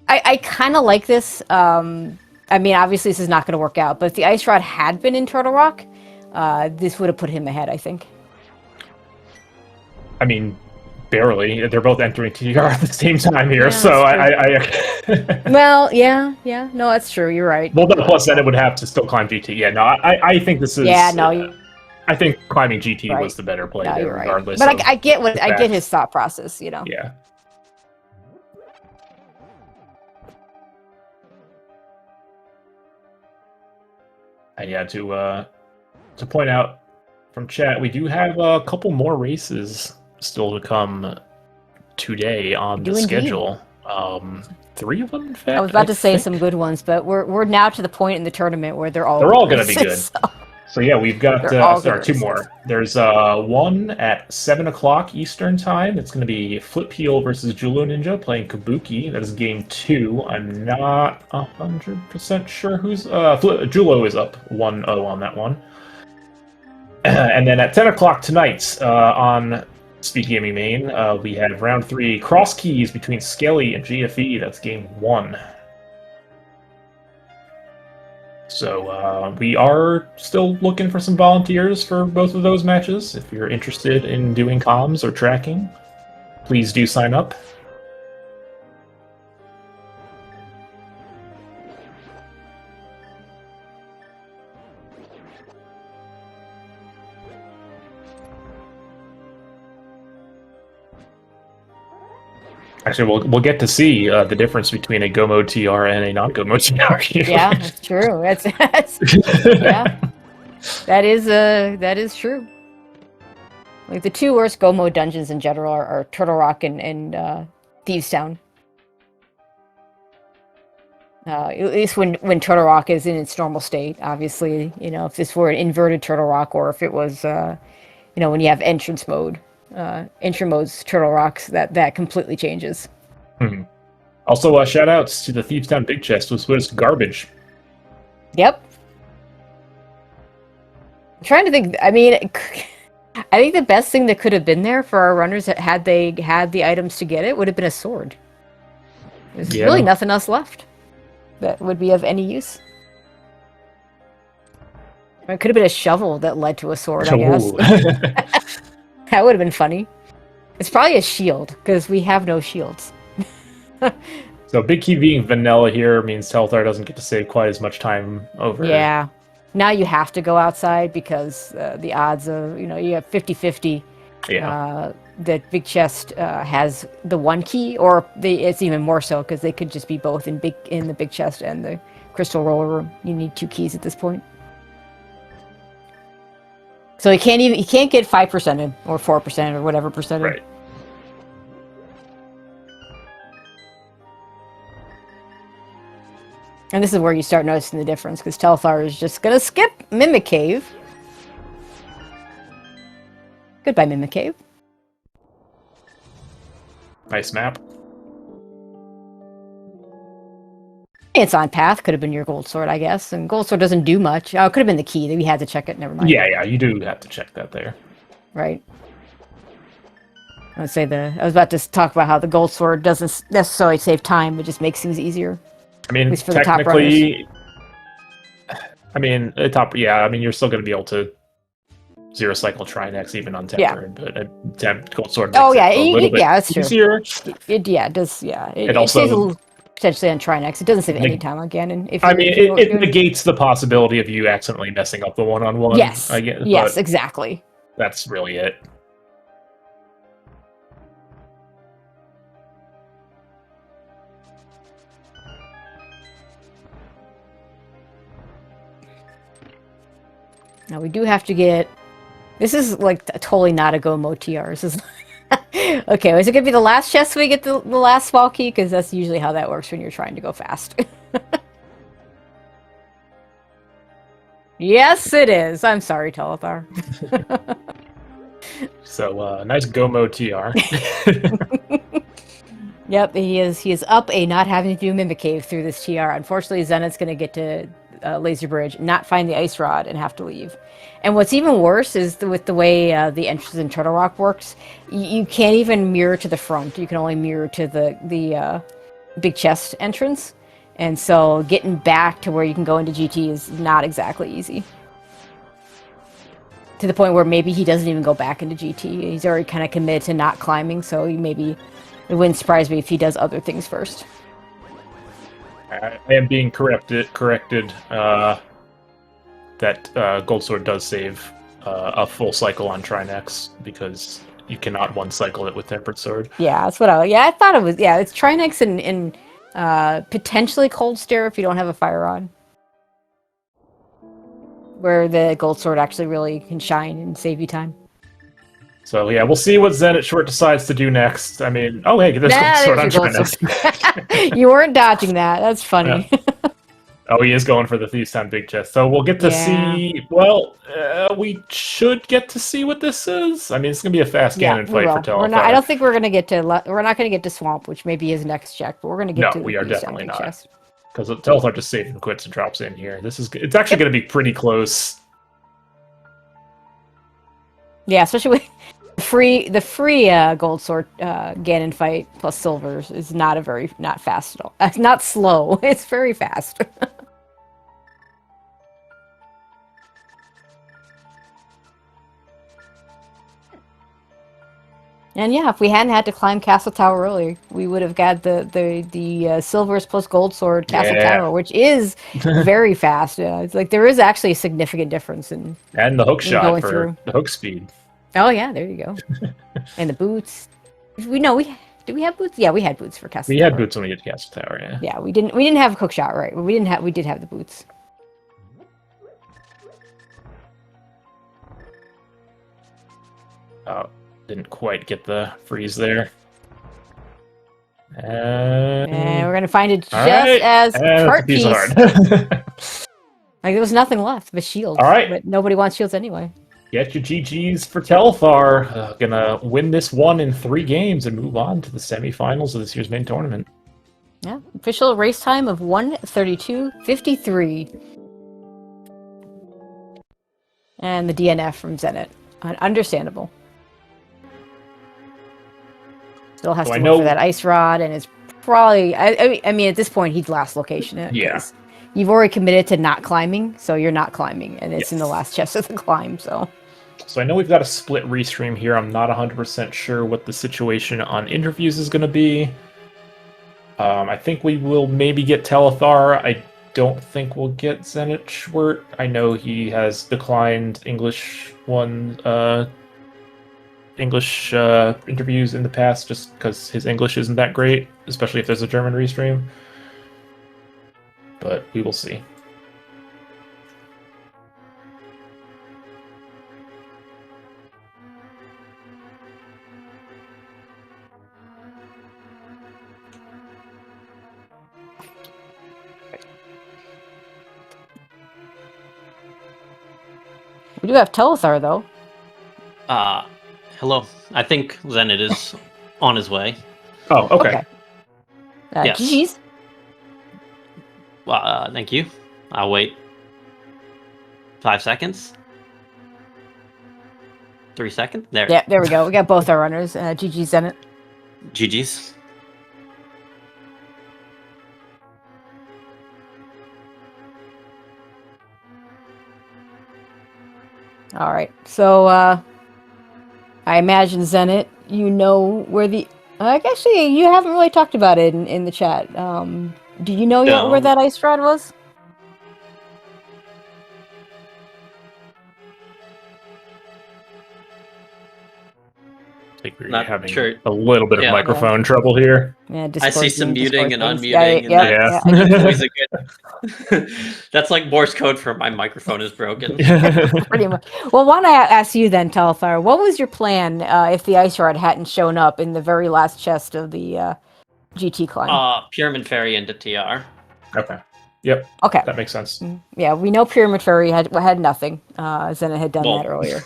I kind of like this. I mean, obviously this is not going to work out, but if the Ice Rod had been in Turtle Rock, this would have put him ahead, I think. I mean, barely. They're both entering TR at the same time here, Yeah, so Well, yeah, no, that's true. You're right. Well, plus then it would have to still climb GT. Yeah, no, I think this is. Yeah, no. I think climbing GT was the better play there, regardless. But I get his thought process, you know. Yeah. And yeah, to point out from chat, we do have a couple more races still to come today on the schedule. 3 of them, in fact. I was about to say some good ones, but we're now to the point in the tournament where they're all going to be good. So yeah, we've got 2 more. There's one at 7 o'clock Eastern time. It's going to be Flip Heel versus Julo Ninja playing Kabuki. That is game 2. I'm not 100% sure who's Julo is up 1-0 on that one. And then at 10 o'clock tonight on SpeedGaming main, we have round 3 cross keys between Skelly and GFE. That's game 1. So we are still looking for some volunteers for both of those matches. If you're interested in doing comms or tracking, please do sign up. Actually, we'll get to see the difference between a Go Mode TR and a non-Go Mode TR. Yeah, that's true. That's yeah. That is true. Like the 2 worst Go Mode dungeons in general are Turtle Rock and Thieves Town. At least when Turtle Rock is in its normal state. Obviously, you know, if this were an inverted Turtle Rock, or if it was, you know, when you have entrance mode. Intro mode's Turtle Rocks, that completely changes. Also, shout outs to the Thieves Town Big Chest, which was garbage. Yep. I'm trying to think. I mean, I think the best thing that could have been there for our runners, that had they had the items to get it, would have been a sword. There's really nothing else left that would be of any use. It could have been a shovel that led to a sword, I guess. That would have been funny. It's probably a shield, because we have no shields. So Big Key being vanilla here means Telethar doesn't get to save quite as much time over. Yeah. Now you have to go outside, because the odds of, you know, you have 50-50. Yeah. That Big Chest has the 1 key, or it's even more so, because they could just be both in the Big Chest and the Crystal Roller Room. You need 2 keys at this point. So he can't get 5% in, or 4% or whatever percent in. Right. And this is where you start noticing the difference, because Telethar is just gonna skip Mimic Cave. Goodbye, Mimic Cave. Nice map. It's on path. Could have been your gold sword, I guess. And gold sword doesn't do much. Oh, it could have been the key. We had to check it. Never mind. Yeah, you do have to check that there. Right. I was about to talk about how the gold sword doesn't necessarily save time, it just makes things easier. I mean, least for the top technically, you're still going to be able to zero cycle Trinex even on tempered, but gold sword makes it a little bit that's easier. True. It does. Yeah, it also saves a little, potentially on Trinex. It doesn't save any time on Ganon. It negates the possibility of you accidentally messing up the one-on-one. Yes. Yes, exactly. That's really it. Now we do have to get... This is like totally not a go mode TR. This is... Okay, is it going to be the last chest we get the last small key? Because that's usually how that works when you're trying to go fast. Yes, it is. I'm sorry, Telethar. So, nice go mode TR. Yep, he is up a not having to do Mimic Cave through this TR. Unfortunately, Zenit's going to get to Laser Bridge, not find the Ice Rod, and have to leave. And what's even worse is with the way the entrance in Turtle Rock works, you can't even mirror to the front. You can only mirror to the big chest entrance. And so getting back to where you can go into GT is not exactly easy. To the point where maybe he doesn't even go back into GT. He's already kind of committed to not climbing, so it wouldn't surprise me if he does other things first. I am being corrected that Gold Sword does save a full cycle on Trinex, because you cannot one cycle it with Tempered Sword. Yeah, that's what I thought it was. Yeah, it's Trinex and potentially Cold Stare if you don't have a Fire Rod, where the Gold Sword actually really can shine and save you time. So yeah, we'll see what Zenitschwert decides to do next. I mean, oh hey, there's Gold Sword on Trinex. You weren't dodging that. That's funny. Yeah. Oh, he is going for the Thieves' Town big chest. So we'll get to see... Well, we should get to see what this is. I mean, it's going to be a fast Ganon fight for Telethar. I don't think we're going to get to... We're not going to get to Swamp, which may be his next check, but we're going to get to... No, we are definitely not. Because Telethar just saves and quits and drops in here. It's actually going to be pretty close. Yeah, especially with the free Gold Sword Ganon fight plus Silvers is not fast at all. It's not slow. It's very fast. And yeah, if we hadn't had to climb Castle Tower earlier, we would have got the Silvers plus Gold Sword Castle Tower, which is very fast. Yeah, it's like there is actually a significant difference in the hook shot for the hook speed. Oh yeah, there you go. And the boots. Did we have boots? Yeah, we had boots for Castle Tower. We had boots when we get to Castle Tower, yeah. Yeah, we didn't have a hook shot, right? We did have the boots. Oh, didn't quite get the freeze there. And we're gonna find it just as cart piece. Like there was nothing left but shields. All right. But nobody wants shields anyway. Get your GGs for Telethar. Gonna win this one in 3 games and move on to the semifinals of this year's main tournament. Yeah, official race time of 1:32:53. And the DNF from Zenit. Understandable. Still has to look for that Ice Rod, and it's probably... I mean, at this point, he'd last location it. Yeah. You've already committed to not climbing, so you're not climbing, and it's in the last chest of the climb, so... So I know we've got a split restream here. I'm not 100% sure what the situation on interviews is going to be. I think we will maybe get Telethar. I don't think we'll get Zenitschwert. I know he has declined English interviews in the past just because his English isn't that great, especially if there's a German restream. But we will see. We do have telethar though. Hello. I think Zenit is on his way. Oh, okay. Yes. GG's. Thank you. I'll wait 5 seconds. 3 seconds. There. Yeah, there we go. We got both our runners. GG's Zenit. GG's. All right. So I imagine Zenit, you know where the. Actually, you haven't really talked about it in the chat. Do you know yet where that ice rod was? I think we're Not having sure. a little bit of Yeah. microphone trouble here. Yeah, I see some muting and unmuting. Yeah, And yeah, that's always a good. That's like Morse code for my microphone is broken. pretty much. Well, why don't I ask you then, Telethar? What was your plan if the ice rod hadn't shown up in the very last chest of the GT climb? Pyramid Fairy into TR. Okay. Yep. Okay. That makes sense. Yeah, we know Pyramid Fairy had nothing. Zenit had done that earlier.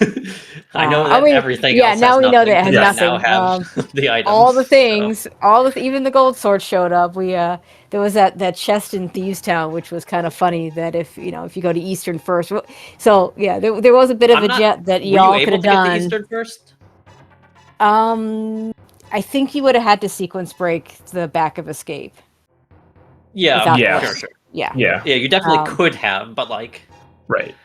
I know that everything yeah, else now has we know that it has nothing, nothing. I now have the items. All the things, even the gold sword showed up. We there was that chest in Thieves Town, which was kind of funny. That if you go to Eastern first, so yeah, there was a bit of a jet that y'all could have done. Get to Eastern first? I think you would have had to sequence break the back of escape. Yeah. Sure. Yeah. You definitely could have, but like, right.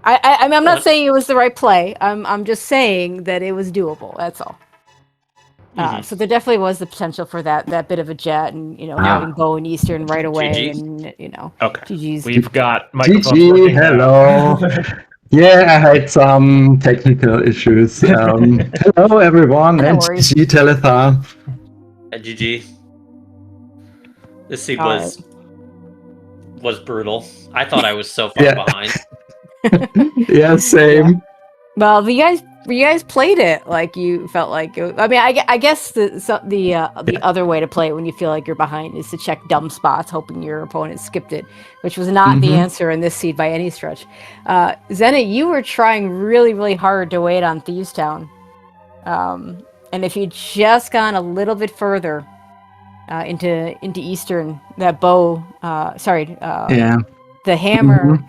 I mean, I'm not saying it was the right play. I'm just saying that it was doable. That's all. So there definitely was the potential for that bit of a jet, and having Bow and Eastern right away, GG's. and Okay. GG's. We've got microphones GG, working hello. now. Yeah, I had some technical issues. Hello, everyone, No and worries. GG Telethar. GG. This seed All was brutal. I thought I was so far behind. Yeah, same. Well, you guys played it like you felt like. I mean, I guess the other way to play it when you feel like you're behind is to check dumb spots, hoping your opponent skipped it, which was not the answer in this seed by any stretch. Zenit, you were trying really, really hard to wait on Thieves Town, and if you'd just gone a little bit further into Eastern, that bow, the hammer.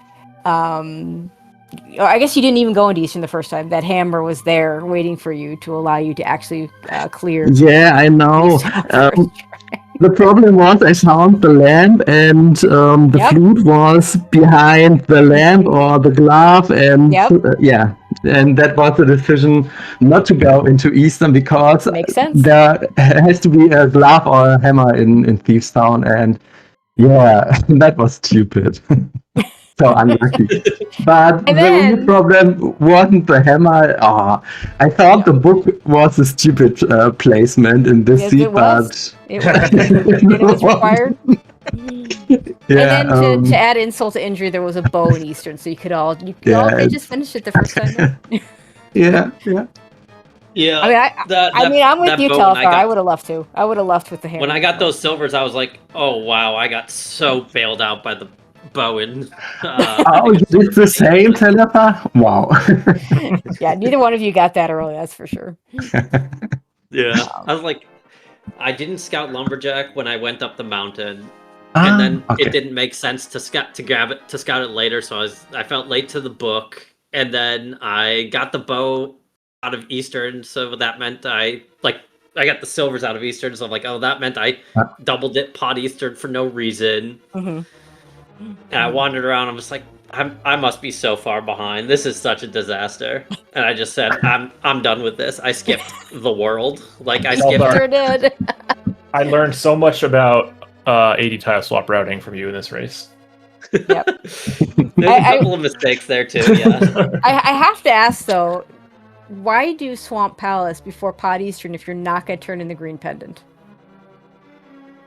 I guess you didn't even go into Eastern the first time. That hammer was there waiting for you to allow you to actually clear. Yeah, I know. The problem was I found the lamp, and the flute was behind the lamp or the glove, and and that was the decision not to go into Eastern because Makes sense. there has to be a glove or a hammer in Thieves Town, and that was stupid. So unlucky. But the only problem wasn't the hammer. I thought the book was a stupid placement in this seed, but it was required. Yeah, and then to add insult to injury, there was a bow in Eastern, so you could all just finish it the first time. Yeah. I mean, I'm with you, Telethar. I would have left to. I would have left with the hammer. When I got those silvers, I was like, oh wow, I got so bailed out by the bow and you did the same, Telethar? Wow. Yeah, neither one of you got that early, that's for sure. Yeah. I was like, I didn't scout lumberjack when I went up the mountain. And then it didn't make sense to scout it later, so I felt late to the book. And then I got the bow out of Eastern, so that meant I got the silvers out of Eastern, so I'm like, oh, that meant I double dip pot Eastern for no reason. And I wandered around. I'm just like, I must be so far behind. This is such a disaster. And I just said, I'm done with this. I skipped the world. Like I skipped. Sure did. I learned so much about 80 tile swap routing from you in this race. Yep. There's a couple of mistakes there too. Yeah. I have to ask though, why do Swamp Palace before Pot Eastern if you're not going to turn in the green pendant?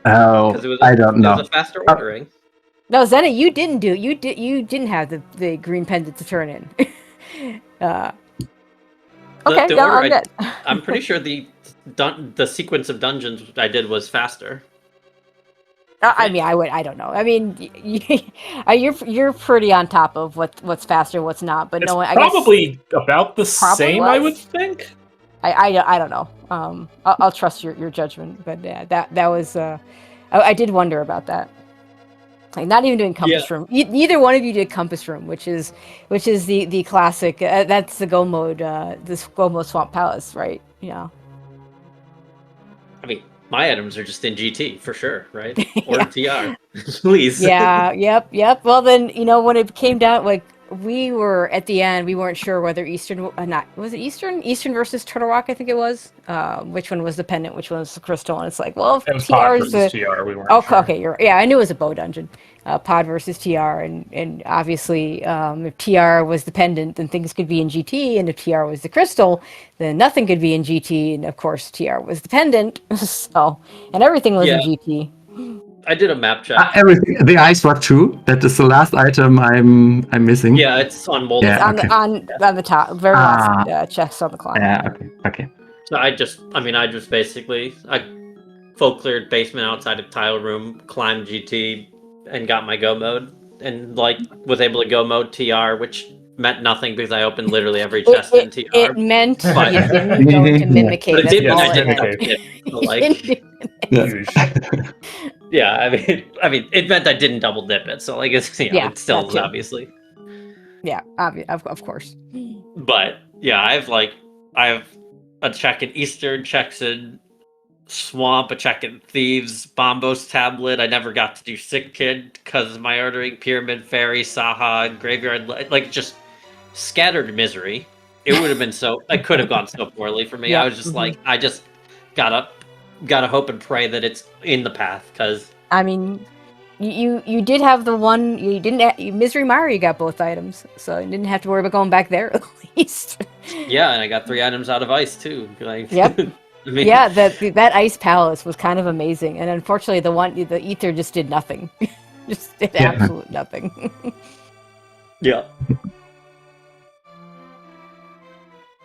Oh, I don't know. It was a faster ordering. No, Zenit, you didn't have the green pendant to turn in. Okay, I'm pretty sure the sequence of dungeons I did was faster. I mean, I don't know. I mean, you're pretty on top of what's faster, what's not. But it's no, I probably about the probably same, was? I would think. I don't know. I'll trust your judgment. But yeah, that was. I did wonder about that. Like not even doing compass room. Neither one of you did compass room, which is the classic. That's the go mode. This go mode Swamp Palace, right? Yeah. I mean, my items are just in GT for sure, right? Or TR, please. Yeah. Yep. Well, then when it came down, like we were at the end, we weren't sure whether Eastern, was it Eastern versus Turtle Rock, I think it was. Which one was the pendant, which one was the crystal, and it's like, well, if It was TR Pod is versus the TR. We weren't okay, sure. okay, yeah, I knew it was a bow dungeon, Pod versus TR, and obviously, if TR was the pendant, then things could be in GT, and if TR was the crystal, then nothing could be in GT, and of course, TR was the pendant, so and everything was in GT. I did a map check. Everything. The ice rock too. That is the last item I'm missing. Yeah, it's on multiple. Yeah, on the top, very last chest on the climb. Yeah. Okay. So I just basically full cleared basement outside of tile room, climbed GT, and got my go mode, and was able to go mode TR, which meant nothing because I opened literally every chest in TR. It meant you didn't go into mimicate. That's all it meant. Yeah, I mean, it meant I didn't double dip it, so it's it still is obviously. Yeah, of course. But yeah, I have a check in Eastern, checks in Swamp, a check in Thieves, Bombos Tablet. I never got to do Sick Kid because of my ordering, Pyramid Fairy, Saha, Graveyard, just scattered misery. It would have been it could have gone so poorly for me. I was just I just gotta hope and pray that it's in the path, because I mean, you did have the one you didn't Misery Mari, you got both items, so you didn't have to worry about going back there at least. Yeah, and I got 3 items out of ice too. Yep. I mean, yeah, that ice palace was kind of amazing, and unfortunately the ether just did nothing. Just did absolute nothing. Yeah.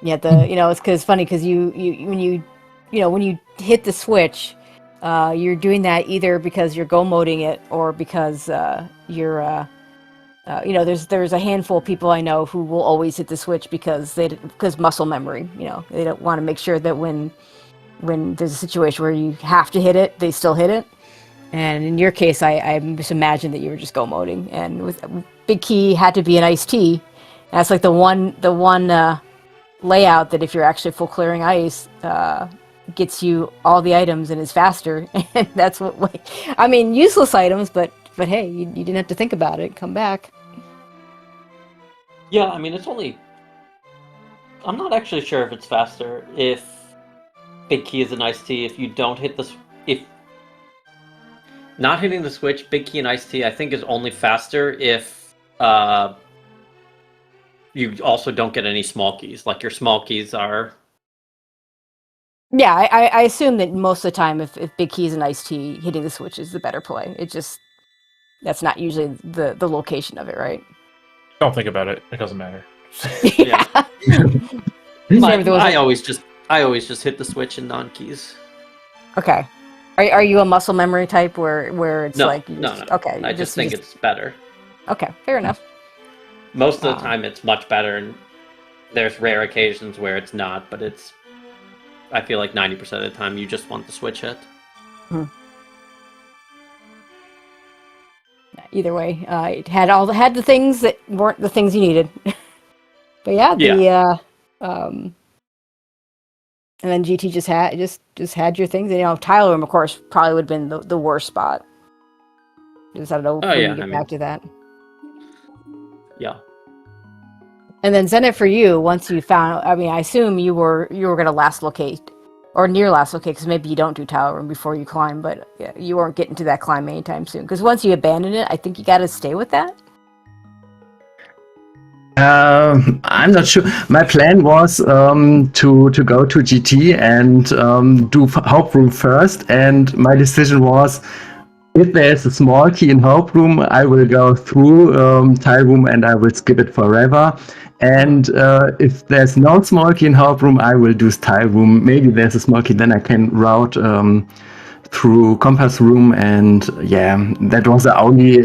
Yeah, it's funny because when you hit the switch, you're doing that either because you're go moding it or because you're there's a handful of people I know who will always hit the switch because muscle memory. They don't want to make sure that when there's a situation where you have to hit it, they still hit it. And in your case, I just imagine that you were just go moding, and with Big Key had to be an iced tea. That's like the one layout that if you're actually full clearing ice, gets you all the items and is faster. And that's useless items, but hey, you didn't have to think about it. Come back. Yeah, I mean, it's only. I'm not actually sure if it's faster if Big Key is an iced tea. If you don't hit if not hitting the switch, Big Key and iced tea, I think is only faster if you also don't get any small keys. Like your small keys are. Yeah, I assume that most of the time, if Big Key is an iced tea, hitting the switch is the better play. That's not usually the location of it, right? Don't think about it. It doesn't matter. Yeah. I always just hit the switch and non-keys. Okay. Are you a muscle memory type where it's no, like... No. Okay. I just think it's better. Okay, fair enough. Most of the time it's much better, and there's rare occasions where it's not, but I feel like 90% of the time you just want the switch hit. Either way, it had the things that weren't the things you needed. But yeah, and then GT just had your things. And, tile room, of course, probably would have been the worst spot. Just I don't know when you get back to that. Yeah. And then Zenit for you, once you found, I assume you were going to last locate or near last locate, because maybe you don't do tile room before you climb, but you weren't getting to that climb anytime soon. Because once you abandon it, I think you got to stay with that. I'm not sure. My plan was to go to GT and do Hope Room first, and my decision was, if there's a small key in Hope Room, I will go through Tile Room and I will skip it forever. And if there's no small key in Hope Room, I will do Tile Room. Maybe there's a small key, then I can route through Compass Room, and that was the only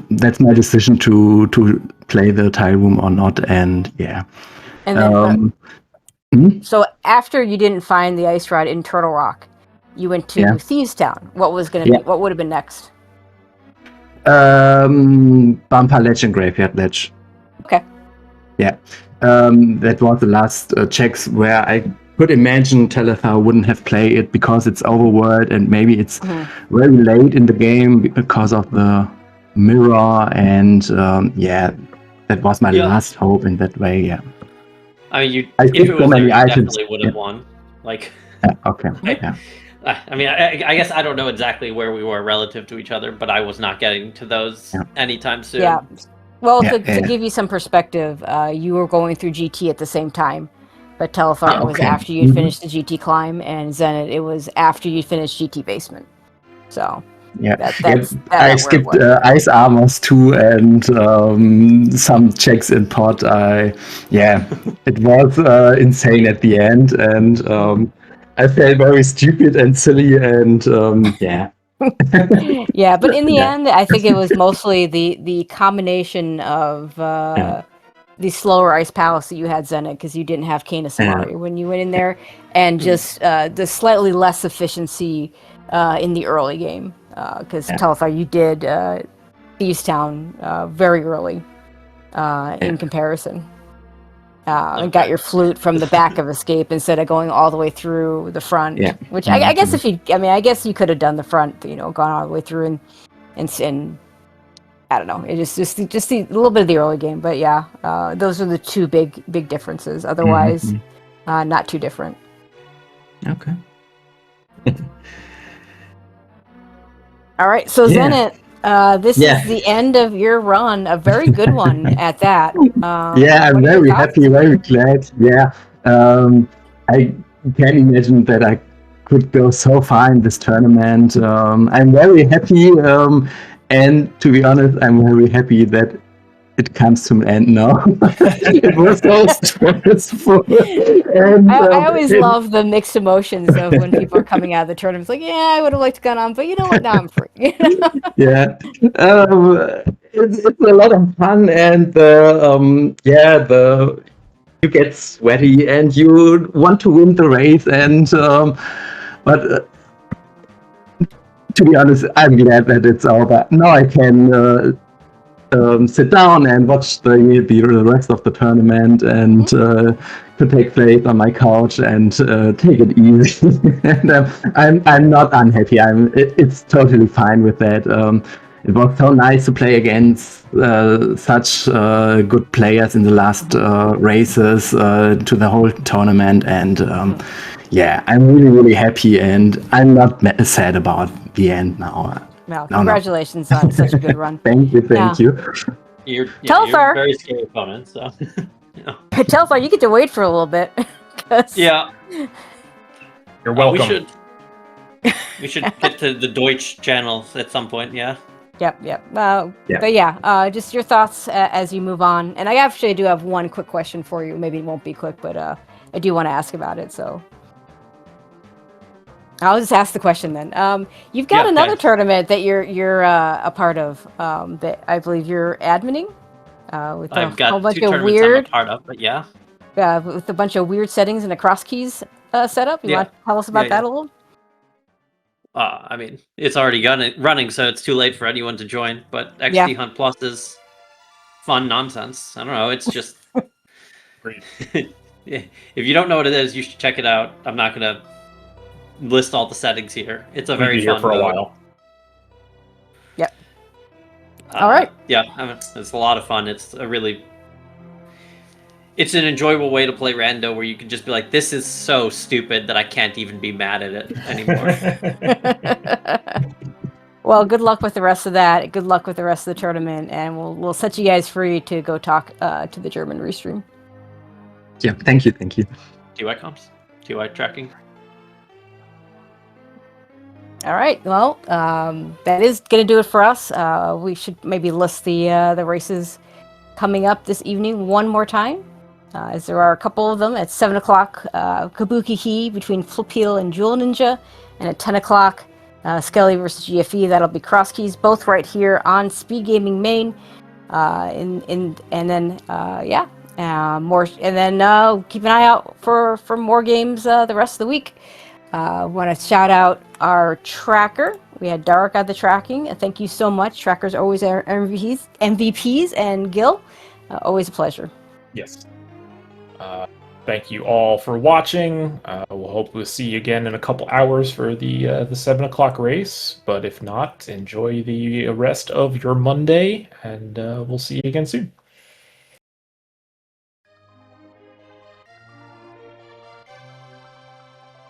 that's my decision to play the tile room or not, and And then, so after you didn't find the ice rod in Turtle Rock, you went to Thieves Town. What was going to be? What would have been next? Bumper Ledge and Graveyard Ledge. Okay. Yeah. That was the last checks where I could imagine telethar wouldn't have played it because it's overworld and maybe it's very late in the game because of the mirror, and that was my last hope in that way. Yeah. I mean, if it was there, you definitely would have won. Like. Okay. I mean, I guess I don't know exactly where we were relative to each other, but I was not getting to those anytime soon. Yeah. Well, to give you some perspective, you were going through GT at the same time, but telethar was after you finished the GT climb, and Zenit, it was after you finished GT basement. So I skipped ice armors too, and some checks in pod. It was insane at the end, and I felt very stupid and silly, and yeah, but in the end, I think it was mostly the combination of the slower Ice Palace that you had, Zenit, because you didn't have Kena Samari when you went in there, and just the slightly less efficiency in the early game. Because telethar, you did Thieves Town very early in comparison. And got your flute from the back of Escape instead of going all the way through the front. Yeah. Which I guess I guess you could have done the front, gone all the way through and I don't know. It's just a little bit of the early game, but those are the two big differences. Otherwise, not too different. Okay. All right, so Zenit, this is the end of your run, a very good one at that. I'm very happy, very glad. Yeah, I can't imagine that I could go so far in this tournament. I'm very happy, and to be honest, I'm very happy that it comes to an end now. It was so stressful. And, I always love the mixed emotions of when people are coming out of the tournament. It's like, I would have liked to go on, but you know what? Now I'm free. Yeah, it's a lot of fun, and you get sweaty and you want to win the race, and but to be honest, I'm glad that it's over. Now I can sit down and watch the rest of the tournament, and to take place on my couch and take it easy. And I'm not unhappy. It's totally fine with that. It was so nice to play against such good players in the last races to the whole tournament, and I'm really happy, and I'm not sad about the end now. Well, congratulations on such a good run. Thank you. You're a very scary opponent, so. telethar, you get to wait for a little bit. You're welcome. We should get to the Deutsch channel at some point. Yeah. Yep. But just your thoughts as you move on. And I actually do have one quick question for you. Maybe it won't be quick, but I do want to ask about it. So I'll just ask the question then. You've got another tournament that you're a part of that I believe you're adminning. With I've got bunch two of weird, I'm a part of, but with a bunch of weird settings and a cross keys setup. You want to tell us about that a little? I mean, it's already running, so it's too late for anyone to join. But XD Hunt Plus is fun nonsense. I don't know. It's just if you don't know what it is, you should check it out. I'm not gonna list all the settings here. It's a very fun for a while. Yep. All right. Yeah, it's a lot of fun. It's an enjoyable way to play rando where you can just be like, this is so stupid that I can't even be mad at it anymore. Well, good luck with the rest of that. Good luck with the rest of the tournament, and we'll set you guys free to go talk to the German restream. Yeah, thank you. TY comps, TY tracking. All right. Well, that is going to do it for us. We should maybe list the races coming up this evening one more time. as there are a couple of them. At 7 o'clock, Kabuki Hi between Flipheel and Jewel Ninja, and at 10 o'clock, Skelly versus GFE. That'll be cross keys, both right here on Speed Gaming Main. More, and then keep an eye out for more games the rest of the week. Want to shout out our tracker. We had Dark at the tracking. Thank you so much. Trackers always are MVPs, and Gil, always a pleasure. Yes. Thank you all for watching. We'll hope we'll see you again in a couple hours for the 7 o'clock race. But if not, enjoy the rest of your Monday, and we'll see you again soon.